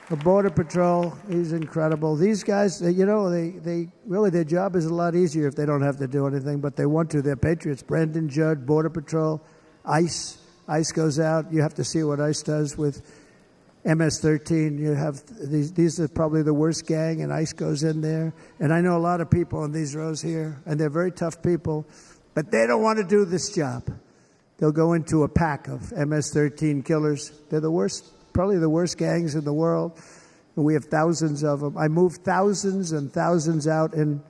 the Border Patrol, he's incredible. These guys, you know, they really, their job is a lot easier if they don't have to do anything, but they want to. They're patriots. Brandon Judd, Border Patrol, ICE. ICE goes out. You have to see what ICE does with MS-13. You have these are probably the worst gang, and ICE goes in there. And I know a lot of people in these rows here, and they're very tough people, but they don't want to do this job. They'll go into a pack of MS-13 killers. They're the worst, probably the worst gangs in the world, and we have thousands of them. I moved thousands and thousands out in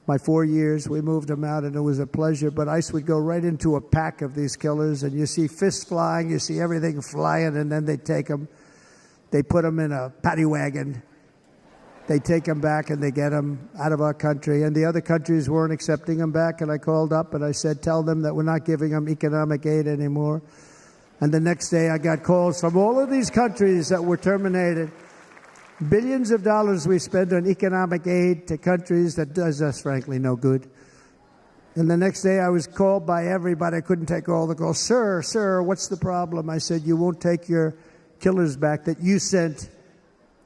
my 4 years. We moved them out, and it was a pleasure. But ICE would go right into a pack of these killers, and you see fists flying, you see everything flying, and then they take them. They put them in a paddy wagon. They take them back, and they get them out of our country. And the other countries weren't accepting them back, and I called up, and I said, tell them that we're not giving them economic aid anymore. And the next day, I got calls from all of these countries that were terminated. Billions of dollars we spend on economic aid to countries that does us, frankly, no good. And the next day, I was called by everybody. I couldn't take all the calls. Sir, what's the problem? I said, you won't take your killers back that you sent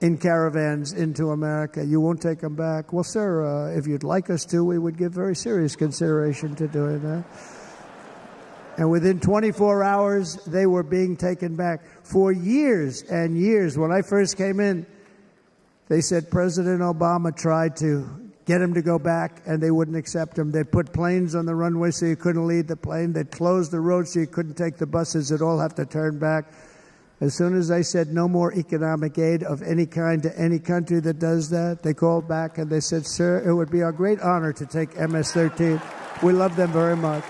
in caravans into America. You won't take them back. Well, sir, if you'd like us to, we would give very serious consideration to doing that. And within 24 hours, they were being taken back. For years and years, when I first came in, they said President Obama tried to get him to go back, and they wouldn't accept him. They put planes on the runway so you couldn't leave the plane. They closed the road so you couldn't take the buses. They'd all have to turn back. As soon as I said no more economic aid of any kind to any country that does that, they called back and they said, sir, it would be our great honor to take MS-13. We love them very much.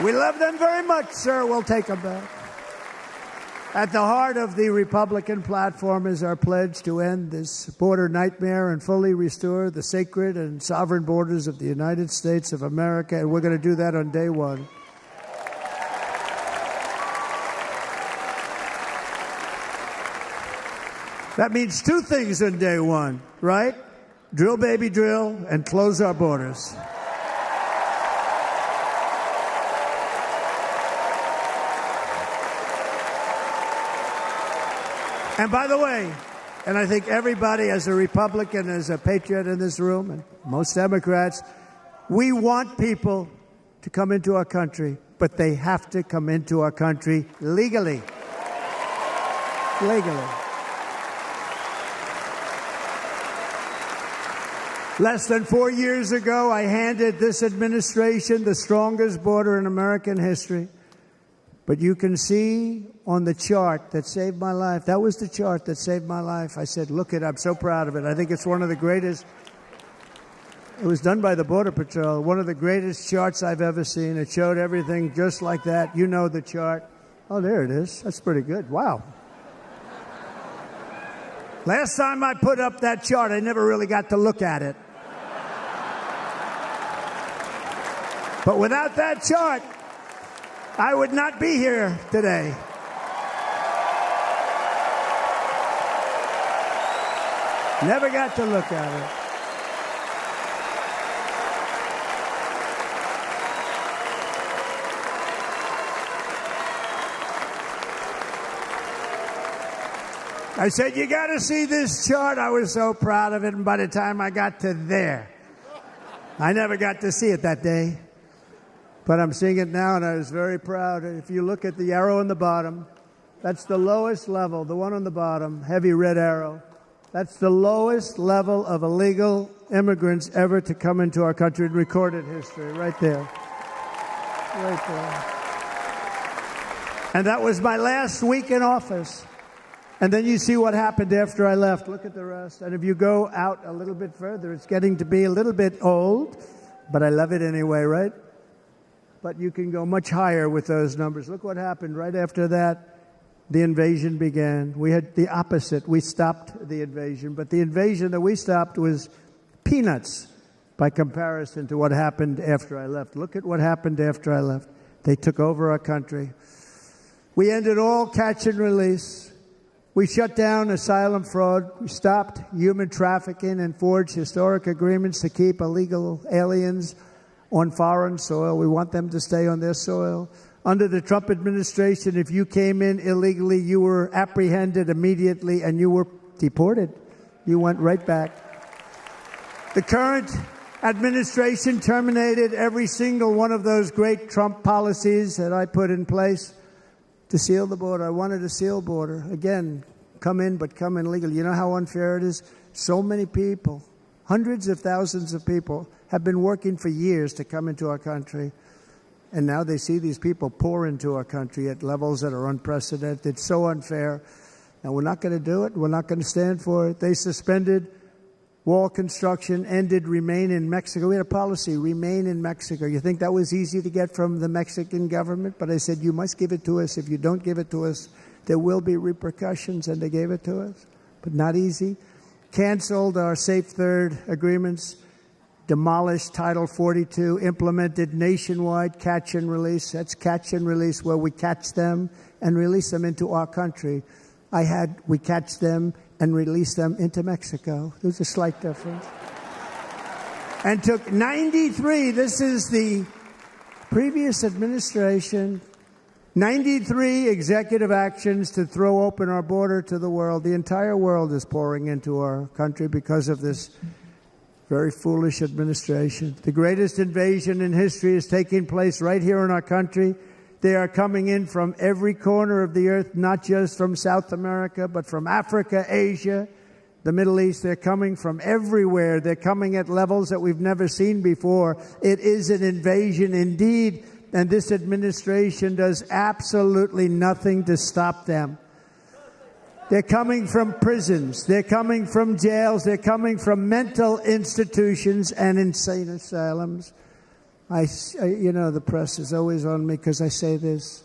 We love them very much, sir. We'll take them back. At the heart of the Republican platform is our pledge to end this border nightmare and fully restore the sacred and sovereign borders of the United States of America, and we're going to do that on day one. That means two things on day one, right? Drill, baby, drill, and close our borders. And by the way, and I think everybody as a Republican, as a patriot in this room, and most Democrats, we want people to come into our country, but they have to come into our country legally. Legally. Less than 4 years ago, I handed this administration the strongest border in American history. But you can see on the chart that saved my life, that was the chart that saved my life. I said, look it, I'm so proud of it. I think it's one of the greatest. It was done by the Border Patrol, one of the greatest charts I've ever seen. It showed everything just like that. You know the chart. Oh, there it is. That's pretty good. Wow. Last time I put up that chart, I never really got to look at it. But without that chart, I would not be here today. Never got to look at it. I said, you got to see this chart. I was so proud of it. And by the time I got to there, I never got to see it that day. But I'm seeing it now, and I was very proud. If you look at the arrow on the bottom, that's the lowest level, the one on the bottom, heavy red arrow. That's the lowest level of illegal immigrants ever to come into our country in recorded history, right there. Right there. And that was my last week in office. And then you see what happened after I left. Look at the rest. And if you go out a little bit further, it's getting to be a little bit old, but I love it anyway, right? But you can go much higher with those numbers. Look what happened right after that. The invasion began. We had the opposite. We stopped the invasion. But the invasion that we stopped was peanuts by comparison to what happened after I left. Look at what happened after I left. They took over our country. We ended all catch and release. We shut down asylum fraud. We stopped human trafficking and forged historic agreements to keep illegal aliens on foreign soil. We want them to stay on their soil. Under the Trump administration, if you came in illegally, you were apprehended immediately and you were deported. You went right back. The current administration terminated every single one of those great Trump policies that I put in place to seal the border. I wanted a sealed border. Again, come in, but come in legally. You know how unfair it is? So many people, hundreds of thousands of people, have been working for years to come into our country. And now they see these people pour into our country at levels that are unprecedented. It's so unfair. And we're not going to do it. We're not going to stand for it. They suspended wall construction, ended remain in Mexico. We had a policy, remain in Mexico. You think that was easy to get from the Mexican government? But I said, you must give it to us. If you don't give it to us, there will be repercussions. And they gave it to us. But not easy. Canceled our Safe Third agreements. Demolished Title 42, implemented nationwide catch and release. That's catch and release, where we catch them and release them into our country. We catch them and release them into Mexico. There's a slight difference. And took 93, this is the previous administration, 93 executive actions to throw open our border to the world. The entire world is pouring into our country because of this very foolish administration. The greatest invasion in history is taking place right here in our country. They are coming in from every corner of the earth, not just from South America, but from Africa, Asia, the Middle East. They're coming from everywhere. They're coming at levels that we've never seen before. It is an invasion indeed, and this administration does absolutely nothing to stop them. They're coming from prisons. They're coming from jails. They're coming from mental institutions and insane asylums. The press is always on me because I say this.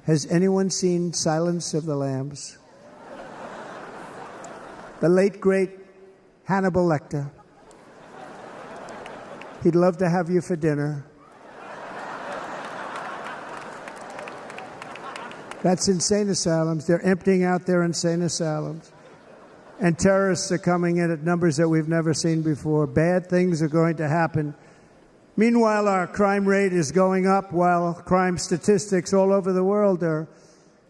Has anyone seen Silence of the Lambs? The late, great Hannibal Lecter. He'd love to have you for dinner. That's insane asylums. They're emptying out their insane asylums. And terrorists are coming in at numbers that we've never seen before. Bad things are going to happen. Meanwhile, our crime rate is going up, while crime statistics all over the world are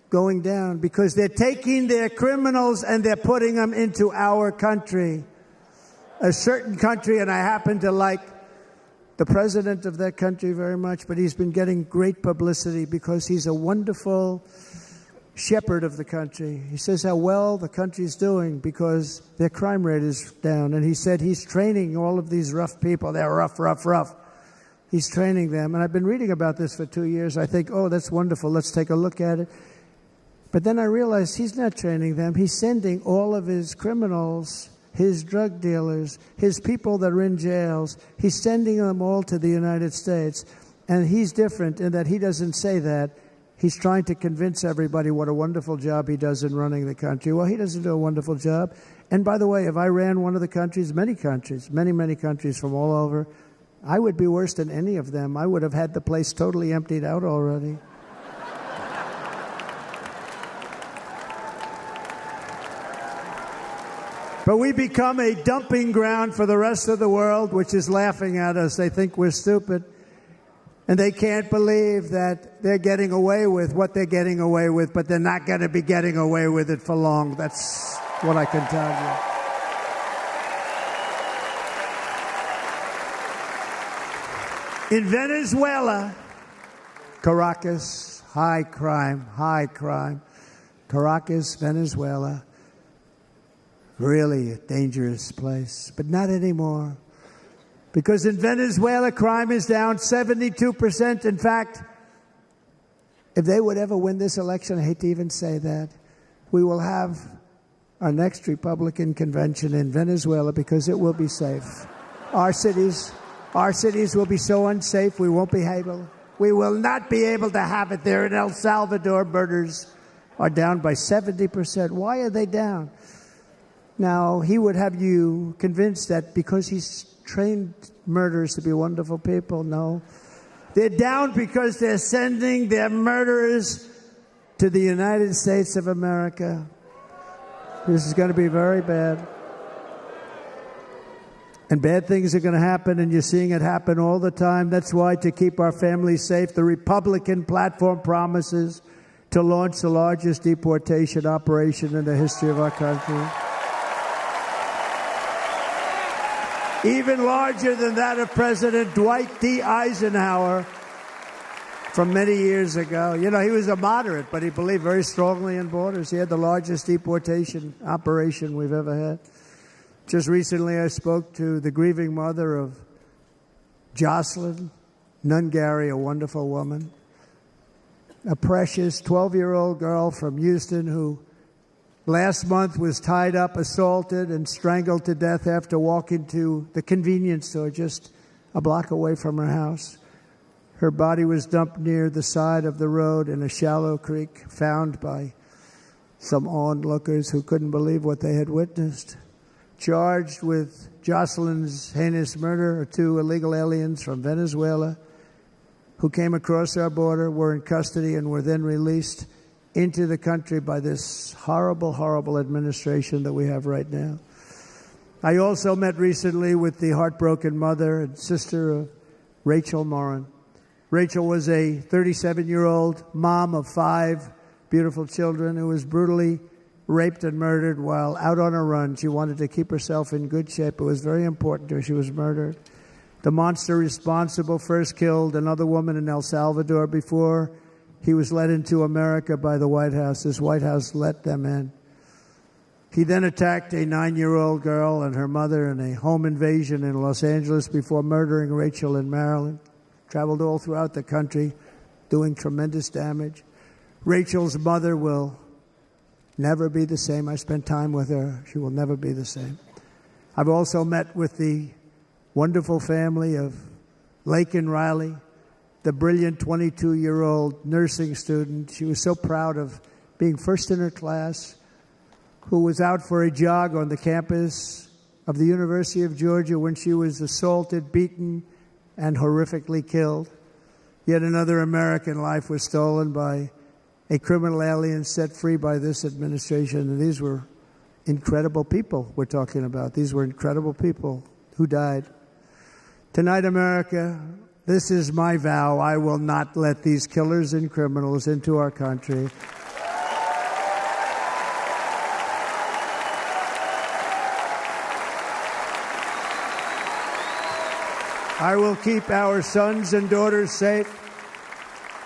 going down, because they're taking their criminals and they're putting them into our country. A certain country, and I happen to like the president of that country very much, but he's been getting great publicity because he's a wonderful shepherd of the country. He says how well the country's doing because their crime rate is down. And he said he's training all of these rough people. They're rough. He's training them. And I've been reading about this for 2 years. I think, oh, that's wonderful. Let's take a look at it. But then I realized he's not training them. He's sending all of his criminals, his drug dealers, his people that are in jails, he's sending them all to the United States. And he's different in that he doesn't say that. He's trying to convince everybody what a wonderful job he does in running the country. Well, he doesn't do a wonderful job. And by the way, if I ran one of the countries, many countries from all over, I would be worse than any of them. I would have had the place totally emptied out already. But we become a dumping ground for the rest of the world, which is laughing at us. They think we're stupid. And they can't believe that they're getting away with what they're getting away with, but they're not going to be getting away with it for long. That's what I can tell you. In Venezuela, Caracas, high crime. Caracas, Venezuela, really a dangerous place, but not anymore. Because in Venezuela, crime is down 72%. In fact, if they would ever win this election, I hate to even say that, we will have our next Republican convention in Venezuela because it will be safe. Our cities will be so unsafe, we won't be able. We will not be able to have it there. In El Salvador, murders are down by 70%. Why are they down? Now, he would have you convinced that because he's trained murderers to be wonderful people. No. They're down because they're sending their murderers to the United States of America. This is going to be very bad. And bad things are going to happen, and you're seeing it happen all the time. That's why, to keep our families safe, the Republican platform promises to launch the largest deportation operation in the history of our country. Even larger than that of President Dwight D. Eisenhower from many years ago. You know, he was a moderate, but he believed very strongly in borders. He had the largest deportation operation we've ever had. Just recently, I spoke to the grieving mother of Jocelyn Nungary, a wonderful woman, a precious 12-year-old girl from Houston who last month was tied up, assaulted, and strangled to death after walking to the convenience store just a block away from her house. Her body was dumped near the side of the road in a shallow creek, found by some onlookers who couldn't believe what they had witnessed. Charged with Jocelyn's heinous murder are 2 illegal aliens from Venezuela who came across our border, were in custody, and were then released into the country by this horrible, horrible administration that we have right now. I also met recently with the heartbroken mother and sister of Rachel Morin. Rachel was a 37-year-old mom of 5 beautiful children who was brutally raped and murdered while out on a run. She wanted to keep herself in good shape. It was very important to her. She was murdered. The monster responsible first killed another woman in El Salvador before he was led into America by the White House. This White House let them in. He then attacked a 9-year-old girl and her mother in a home invasion in Los Angeles before murdering Rachel in Maryland. Traveled all throughout the country, doing tremendous damage. Rachel's mother will never be the same. I spent time with her. She will never be the same. I've also met with the wonderful family of Laken Riley, the brilliant 22-year-old nursing student. She was so proud of being first in her class, who was out for a jog on the campus of the University of Georgia when she was assaulted, beaten, and horrifically killed. Yet another American life was stolen by a criminal alien set free by this administration. And these were incredible people we're talking about. These were incredible people who died. Tonight, America, this is my vow. I will not let these killers and criminals into our country. I will keep our sons and daughters safe.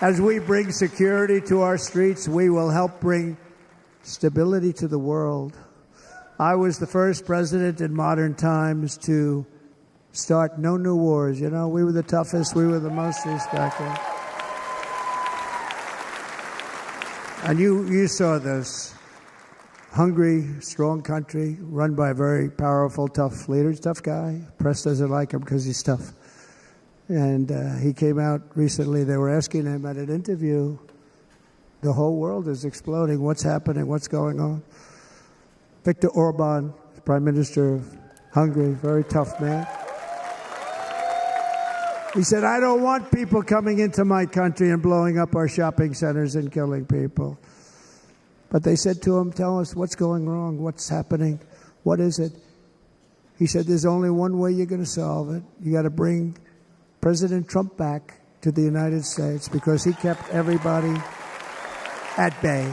As we bring security to our streets, we will help bring stability to the world. I was the first president in modern times to start no new wars. You know, we were the toughest. We were the most respected. And you saw this. Hungry, strong country, run by a very powerful, tough leader. Tough guy. Press doesn't like him because he's tough. And he came out recently. They were asking him at an interview, the whole world is exploding. What's happening? What's going on? Viktor Orban, Prime Minister of Hungary, very tough man. He said, I don't want people coming into my country and blowing up our shopping centers and killing people. But they said to him, tell us what's going wrong, what's happening, what is it? He said, there's only one way you're going to solve it. You got to bring President Trump back to the United States because he kept everybody at bay.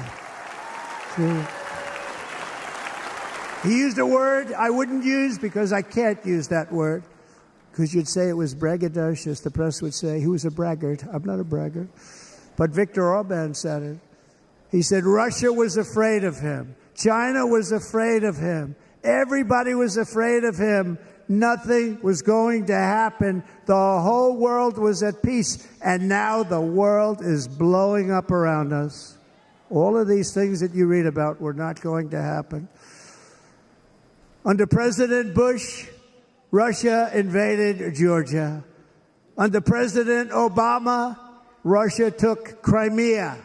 He used a word I wouldn't use because I can't use that word, because you'd say it was braggadocious. The press would say he was a braggart. I'm not a braggart. But Viktor Orban said it. He said Russia was afraid of him. China was afraid of him. Everybody was afraid of him. Nothing was going to happen. The whole world was at peace. And now the world is blowing up around us. All of these things that you read about were not going to happen. Under President Bush, Russia invaded Georgia. Under President Obama, Russia took Crimea.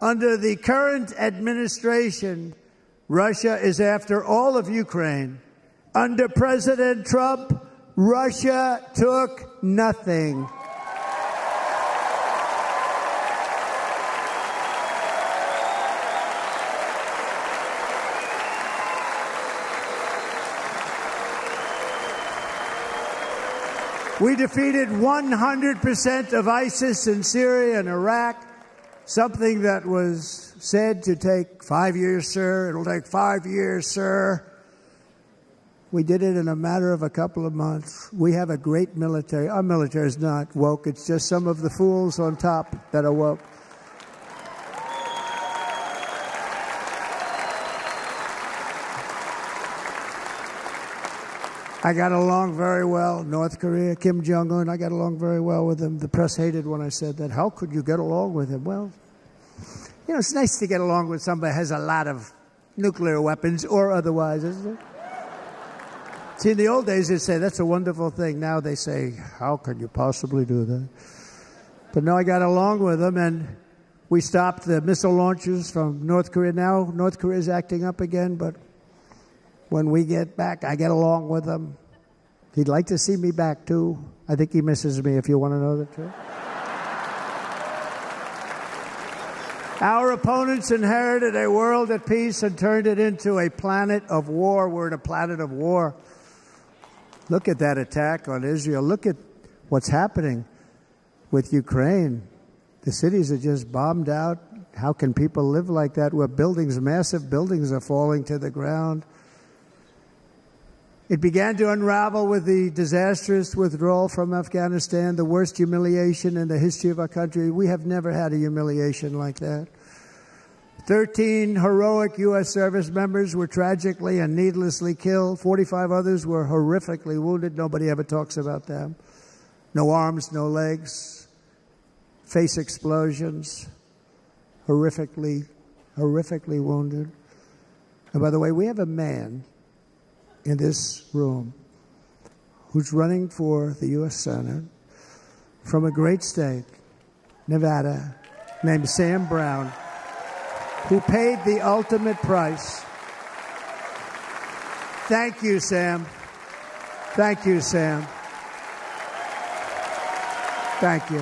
Under the current administration, Russia is after all of Ukraine. Under President Trump, Russia took nothing. We defeated 100% of ISIS in Syria and Iraq, something that was said to take 5 years, sir. It'll take 5 years, sir. We did it in a matter of a couple of months. We have a great military. Our military is not woke. It's just some of the fools on top that are woke. I got along very well. North Korea, Kim Jong-un, I got along very well with him. The press hated when I said that. How could you get along with him? Well, you know, it's nice to get along with somebody who has a lot of nuclear weapons or otherwise, isn't it? See, in the old days, they'd say, that's a wonderful thing. Now they say, how can you possibly do that? But no, I got along with them, and we stopped the missile launches from North Korea. Now North Korea is acting up again, but when we get back, I get along with him. He'd like to see me back, too. I think he misses me, if you want to know the truth. Our opponents inherited a world at peace and turned it into a planet of war. We're in a planet of war. Look at that attack on Israel. Look at what's happening with Ukraine. The cities are just bombed out. How can people live like that where buildings, massive buildings, are falling to the ground? It began to unravel with the disastrous withdrawal from Afghanistan, the worst humiliation in the history of our country. We have never had a humiliation like that. 13 heroic U.S. service members were tragically and needlessly killed. 45 others were horrifically wounded. Nobody ever talks about them. No arms, no legs, face explosions, horrifically wounded. And by the way, we have a man in this room who's running for the U.S. Senate from a great state, Nevada, named Sam Brown, who paid the ultimate price. Thank you, Sam. Thank you, Sam. Thank you.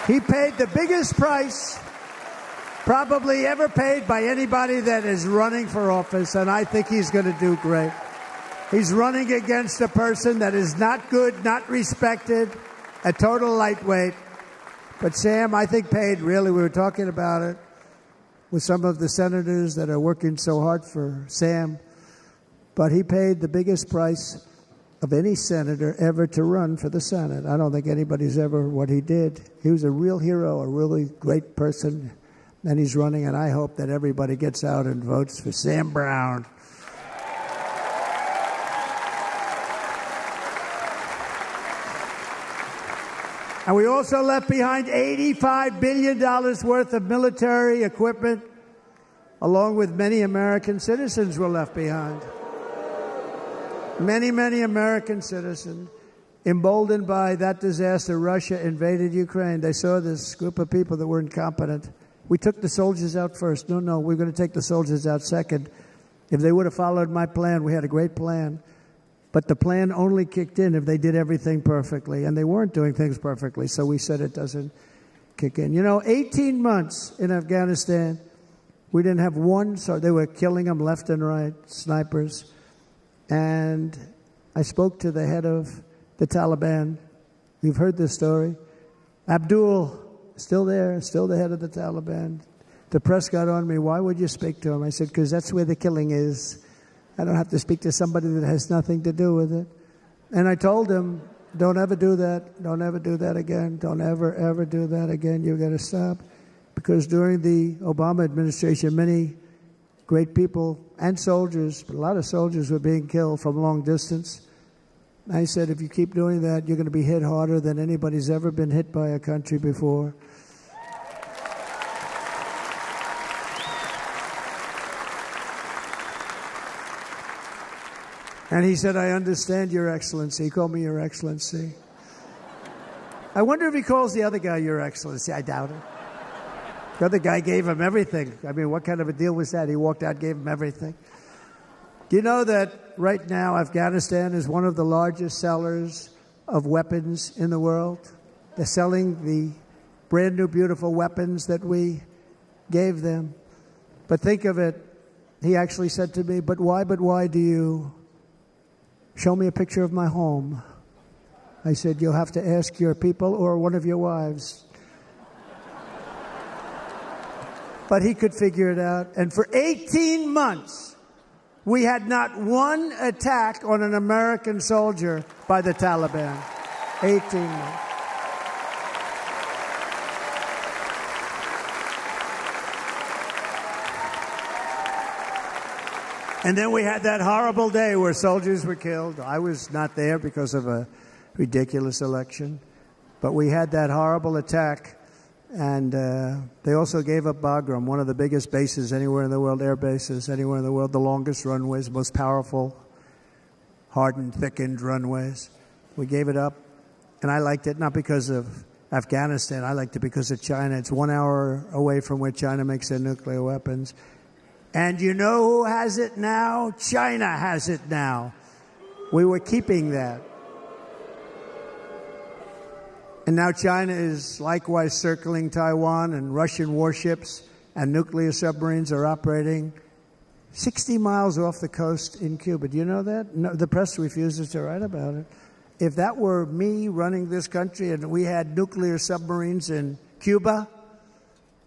He paid the biggest price probably ever paid by anybody that is running for office, and I think he's going to do great. He's running against a person that is not good, not respected, a total lightweight. But Sam, I think, paid, really, we were talking about it with some of the senators that are working so hard for Sam, but he paid the biggest price of any senator ever to run for the Senate. I don't think anybody's ever what he did. He was a real hero, a really great person. And he's running, and I hope that everybody gets out and votes for Sam Brown. And we also left behind $85 billion worth of military equipment, along with many American citizens were left behind. Many, many American citizens, emboldened by that disaster. Russia invaded Ukraine. They saw this group of people that were incompetent. We took the soldiers out first. No, we're going to take the soldiers out second. If they would have followed my plan, we had a great plan. But the plan only kicked in if they did everything perfectly. And they weren't doing things perfectly, so we said it doesn't kick in. 18 months in Afghanistan, we didn't have one, so they were killing them left and right, snipers. And I spoke to the head of the Taliban. You've heard this story. Abdul, still there, still the head of the Taliban. The press got on me. Why would you speak to him? I said, because that's where the killing is. I don't have to speak to somebody that has nothing to do with it. And I told him, don't ever do that. Don't ever do that again. Don't ever, ever do that again. You've got to stop. Because during the Obama administration, many great people and soldiers, but a lot of soldiers were being killed from long distance. I said, if you keep doing that, you're going to be hit harder than anybody's ever been hit by a country before. And he said, I understand, Your Excellency. He called me Your Excellency. I wonder if he calls the other guy Your Excellency. I doubt it. The other guy gave him everything. I mean, what kind of a deal was that? He walked out, gave him everything. Do you know that right now Afghanistan is one of the largest sellers of weapons in the world? They're selling the brand new, beautiful weapons that we gave them. But think of it. He actually said to me, but why do you show me a picture of my home? I said, you'll have to ask your people or one of your wives. But he could figure it out. And for 18 months, we had not one attack on an American soldier by the Taliban. 18 months. And then we had that horrible day where soldiers were killed. I was not there because of a ridiculous election. But we had that horrible attack. And they also gave up Bagram, one of the biggest bases anywhere in the world, air bases anywhere in the world, the longest runways, most powerful, hardened, thickened runways. We gave it up. And I liked it not because of Afghanistan. I liked it because of China. It's 1 hour away from where China makes their nuclear weapons. And you know who has it now? China has it now. We were keeping that. And now China is likewise circling Taiwan, and Russian warships and nuclear submarines are operating 60 miles off the coast in Cuba. Do you know that? No, the press refuses to write about it. If that were me running this country and we had nuclear submarines in Cuba,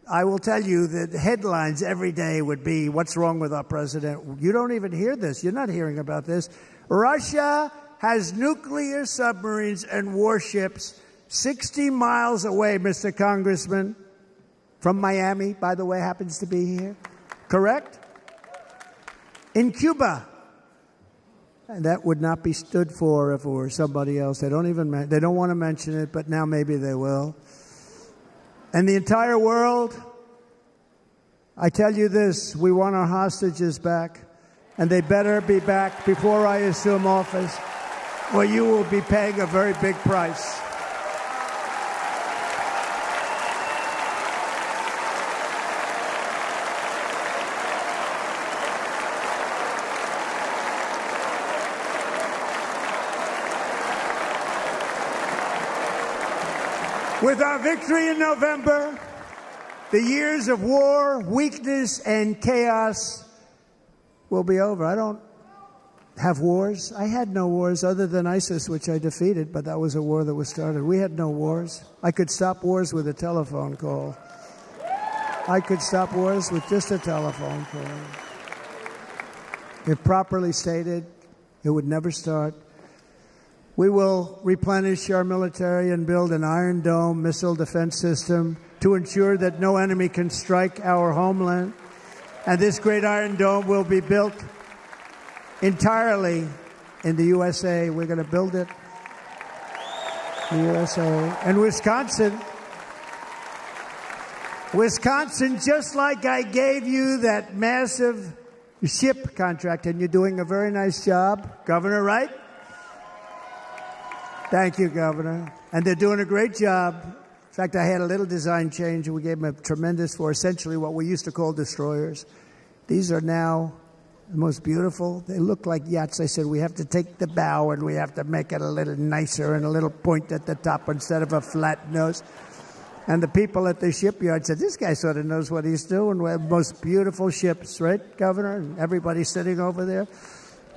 I will tell you that headlines every day would be, what's wrong with our president? You don't even hear this. You're not hearing about this. Russia has nuclear submarines and warships 60 miles away, Mr. Congressman, from Miami, by the way, happens to be here. Correct? In Cuba. And that would not be stood for if it were somebody else. They don't want to mention it, but now maybe they will. And the entire world, I tell you this, we want our hostages back, and they better be back before I assume office, or you will be paying a very big price. With our victory in November, the years of war, weakness, and chaos will be over. I don't have wars. I had no wars other than ISIS, which I defeated, but that was a war that was started. We had no wars. I could stop wars with a telephone call. I could stop wars with just a telephone call. If properly stated, it would never start. We will replenish our military and build an Iron Dome missile defense system to ensure that no enemy can strike our homeland. And this great Iron Dome will be built entirely in the USA. We're going to build it in the USA. And Wisconsin, just like I gave you that massive ship contract, and you're doing a very nice job, Governor, right? Thank you, Governor. And they're doing a great job. In fact, I had a little design change, and we gave them a tremendous for essentially what we used to call destroyers. These are now the most beautiful. They look like yachts. I said, we have to take the bow, and we have to make it a little nicer and a little point at the top instead of a flat nose. And the people at the shipyard said, this guy sort of knows what he's doing. We have most beautiful ships, right, Governor? And everybody sitting over there.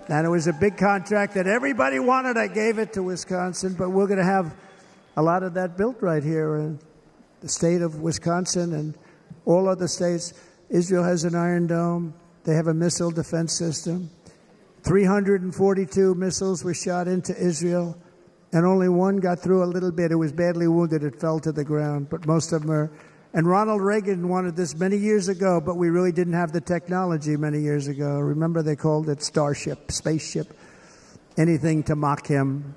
And it was a big contract that everybody wanted. I gave it to Wisconsin, but we're going to have a lot of that built right here in the state of Wisconsin and all other states. Israel has an Iron Dome. They have a missile defense system. 342 missiles were shot into Israel, and only one got through a little bit. It was badly wounded. It fell to the ground, but most of them are. And Ronald Reagan wanted this many years ago, but we really didn't have the technology many years ago. Remember, they called it Starship, spaceship, anything to mock him.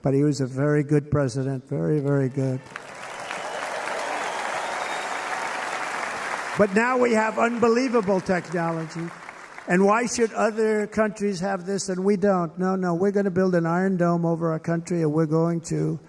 But he was a very good president, very, very good. But now we have unbelievable technology. And why should other countries have this and we don't? No, we're going to build an Iron Dome over our country, and we're going to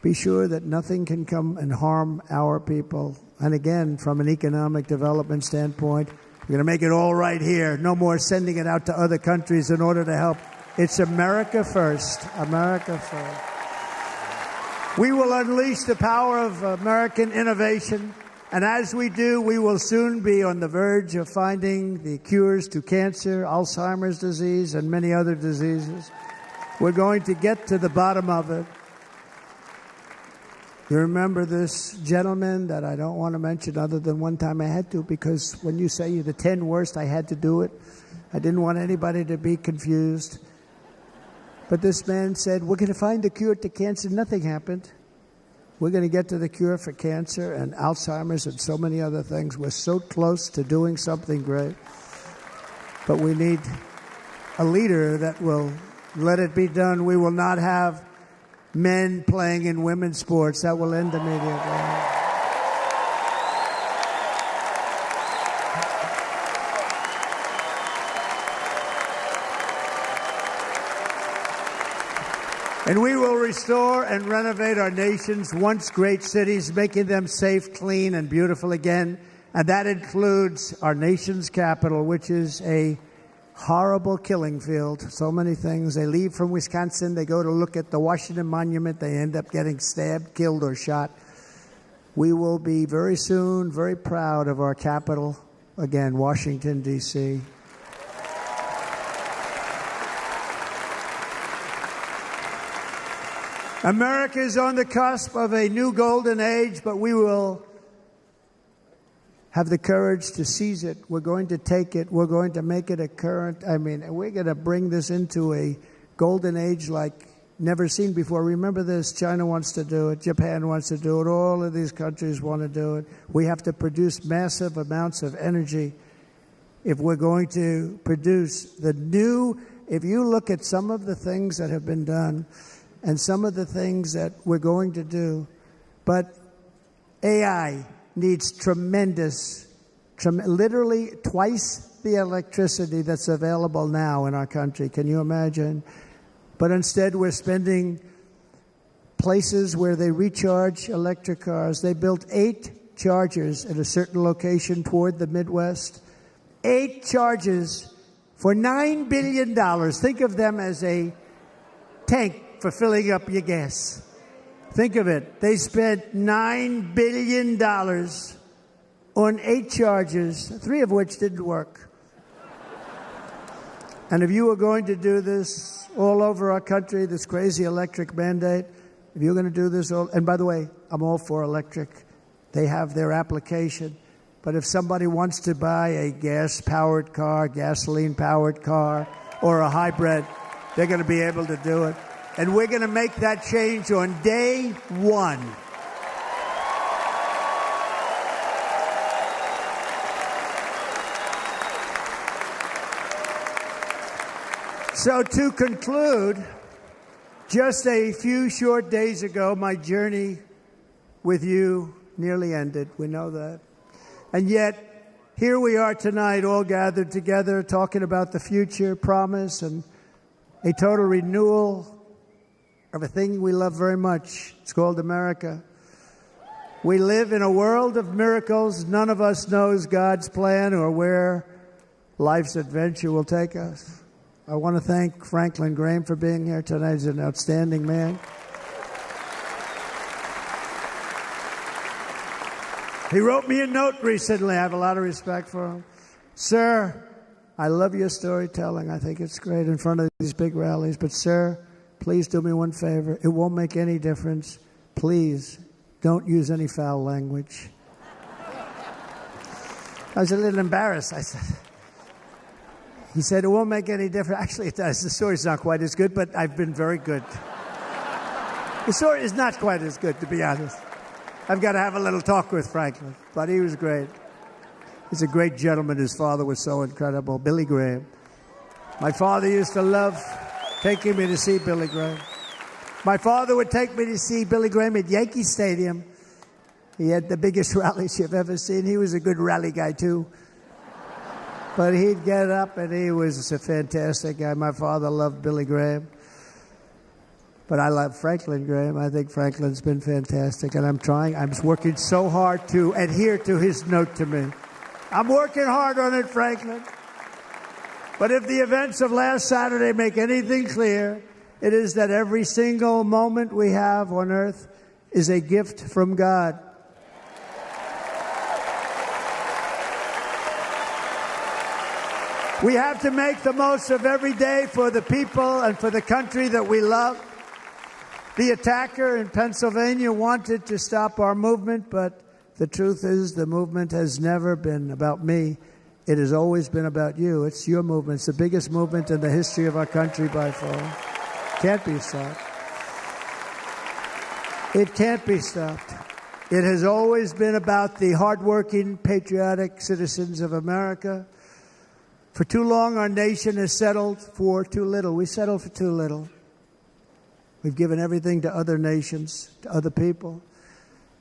be sure that nothing can come and harm our people. And again, from an economic development standpoint, we're going to make it all right here. No more sending it out to other countries in order to help. It's America first. America first. We will unleash the power of American innovation. And as we do, we will soon be on the verge of finding the cures to cancer, Alzheimer's disease, and many other diseases. We're going to get to the bottom of it. You remember this gentleman that I don't want to mention other than one time I had to, because when you say you're the 10 worst, I had to do it. I didn't want anybody to be confused. But this man said, we're going to find the cure to cancer. Nothing happened. We're going to get to the cure for cancer and Alzheimer's and so many other things. We're so close to doing something great. But we need a leader that will let it be done. We will not have men playing in women's sports. That will end immediately. And we will restore and renovate our nation's once great cities, making them safe, clean, and beautiful again. And that includes our nation's capital, which is a horrible killing field. So many things. They leave from Wisconsin. They go to look at the Washington Monument. They end up getting stabbed, killed, or shot. We will be very soon very proud of our capital, again, Washington, D.C. America is on the cusp of a new golden age, but we will have the courage to seize it. We're going to take it. We're going to make it a current. We're going to bring this into a golden age like never seen before. Remember this, China wants to do it. Japan wants to do it. All of these countries want to do it. We have to produce massive amounts of energy if we're going to produce the new. If you look at some of the things that have been done, and some of the things that we're going to do. But AI needs literally twice the electricity that's available now in our country. Can you imagine? But instead, we're spending places where they recharge electric cars. They built 8 chargers at a certain location toward the Midwest. 8 chargers for $9 billion. Think of them as a tank for filling up your gas. Think of it. They spent $9 billion on 8 chargers, 3 of which didn't work. And if you were going to do this all over our country, this crazy electric mandate, if you're going to do this and by the way, I'm all for electric. They have their application. But if somebody wants to buy a gas-powered car, gasoline-powered car, or a hybrid, they're going to be able to do it. And we're going to make that change on day 1. So to conclude, just a few short days ago, my journey with you nearly ended. We know that. And yet, here we are tonight, all gathered together, talking about the future, promise, and a total renewal of a thing we love very much. It's called America. We live in a world of miracles. None of us knows God's plan or where life's adventure will take us. I want to thank Franklin Graham for being here tonight. He's an outstanding man. He wrote me a note recently. I have a lot of respect for him. Sir, I love your storytelling. I think it's great in front of these big rallies. But, sir, please do me one favor. It won't make any difference. Please don't use any foul language. I was a little embarrassed. He said, it won't make any difference. Actually, it does. The story's not quite as good, but I've been very good. The story is not quite as good, to be honest. I've got to have a little talk with Franklin, but he was great. He's a great gentleman. His father was so incredible, Billy Graham. My father used to love taking me to see Billy Graham. My father would take me to see Billy Graham at Yankee Stadium. He had the biggest rallies you've ever seen. He was a good rally guy, too. But he'd get up, and he was a fantastic guy. My father loved Billy Graham. But I love Franklin Graham. I think Franklin's been fantastic. And I'm working so hard to adhere to his note to me. I'm working hard on it, Franklin. But if the events of last Saturday make anything clear, it is that every single moment we have on earth is a gift from God. We have to make the most of every day for the people and for the country that we love. The attacker in Pennsylvania wanted to stop our movement, but the truth is the movement has never been about me. It has always been about you. It's your movement. It's the biggest movement in the history of our country by far. Can't be stopped. It can't be stopped. It has always been about the hardworking, patriotic citizens of America. For too long, our nation has settled for too little. We settled for too little. We've given everything to other nations, to other people.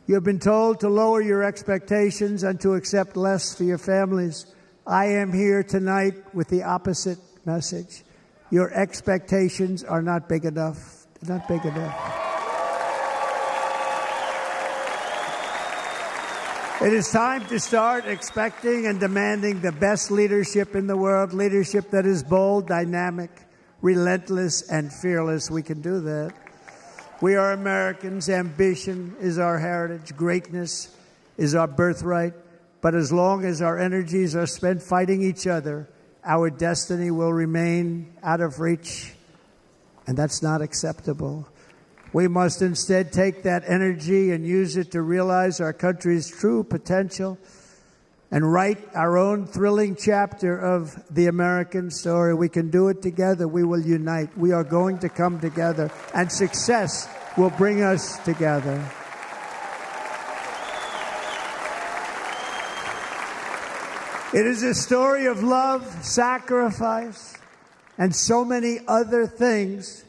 You have been told to lower your expectations and to accept less for your families. I am here tonight with the opposite message. Your expectations are not big enough. They're not big enough. It is time to start expecting and demanding the best leadership in the world, leadership that is bold, dynamic, relentless, and fearless. We can do that. We are Americans. Ambition is our heritage. Greatness is our birthright. But as long as our energies are spent fighting each other, our destiny will remain out of reach. And that's not acceptable. We must instead take that energy and use it to realize our country's true potential and write our own thrilling chapter of the American story. We can do it together. We will unite. We are going to come together, and success will bring us together. It is a story of love, sacrifice, and so many other things.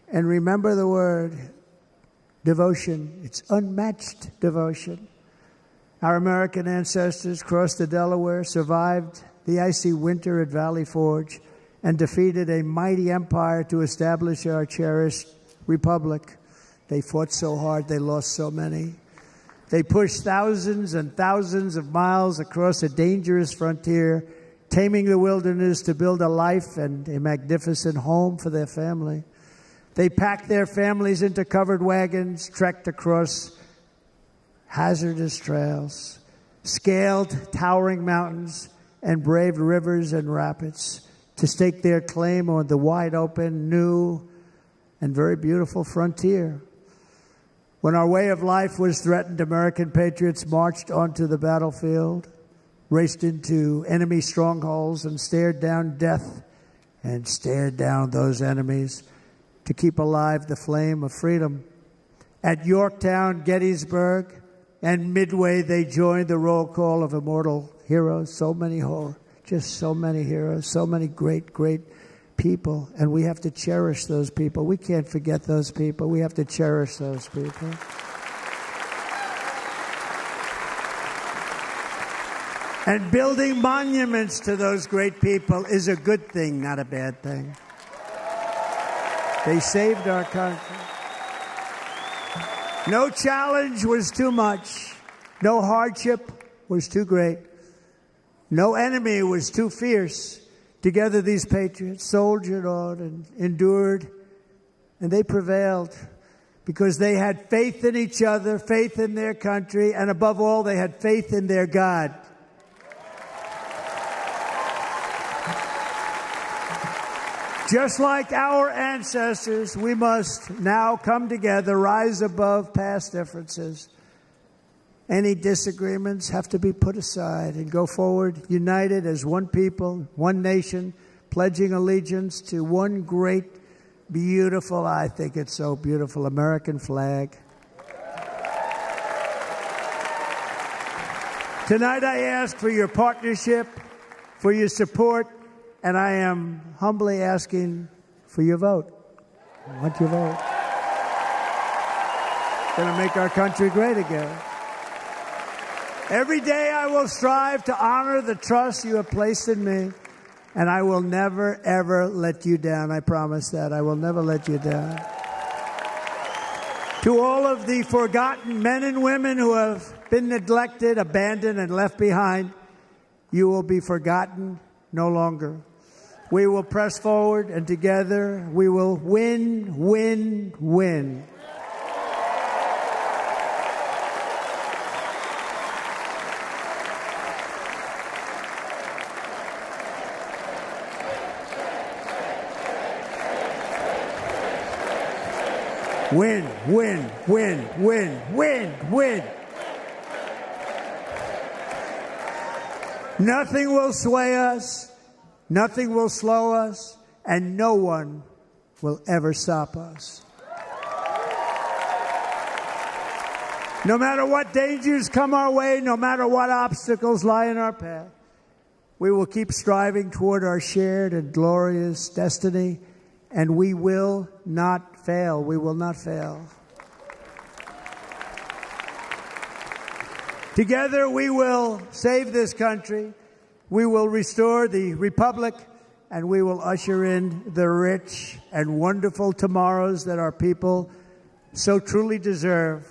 And remember the word, devotion. It's unmatched devotion. Our American ancestors crossed the Delaware, survived the icy winter at Valley Forge, and defeated a mighty empire to establish our cherished republic. They fought so hard, they lost so many. They pushed thousands and thousands of miles across a dangerous frontier, taming the wilderness to build a life and a magnificent home for their family. They packed their families into covered wagons, trekked across hazardous trails, scaled towering mountains, and braved rivers and rapids to stake their claim on the wide open, new, and very beautiful frontier. When our way of life was threatened, American patriots marched onto the battlefield, raced into enemy strongholds, and stared down death and stared down those enemies to keep alive the flame of freedom. At Yorktown, Gettysburg, and Midway, they joined the roll call of immortal heroes. So many heroes, so many great, great people. And we have to cherish those people. We can't forget those people. We have to cherish those people. And building monuments to those great people is a good thing, not a bad thing. They saved our country. No challenge was too much. No hardship was too great. No enemy was too fierce. Together these patriots soldiered on and endured, and they prevailed because they had faith in each other, faith in their country, and above all, they had faith in their God. Just like our ancestors, we must now come together, rise above past differences. Any disagreements have to be put aside and go forward, united as one people, one nation, pledging allegiance to one great, beautiful, I think it's so beautiful, American flag. Tonight I ask for your partnership, for your support, and I am humbly asking for your vote. I want your vote. It's going to make our country great again. Every day I will strive to honor the trust you have placed in me, and I will never, ever let you down. I promise that. I will never let you down. To all of the forgotten men and women who have been neglected, abandoned, and left behind, you will be forgotten no longer. We will press forward, and together we will win, win, win. Win, win, win, win, win, win. Nothing will sway us, nothing will slow us, and no one will ever stop us. No matter what dangers come our way, no matter what obstacles lie in our path, we will keep striving toward our shared and glorious destiny, and we will not fail. We will not fail. Together we will save this country, we will restore the republic, and we will usher in the rich and wonderful tomorrows that our people so truly deserve.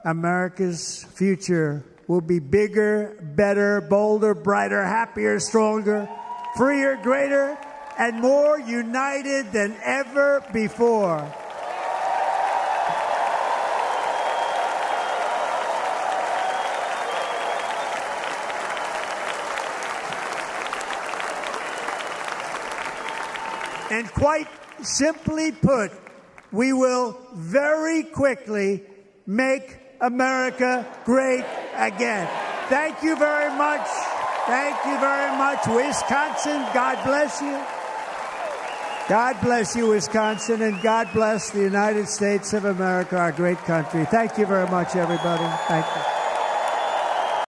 America's future will be bigger, better, bolder, brighter, happier, stronger, freer, greater, and more united than ever before. And quite simply put, we will very quickly make America great again. Thank you very much. Thank you very much, Wisconsin. God bless you. God bless you, Wisconsin, and God bless the United States of America, our great country. Thank you very much, everybody. Thank you.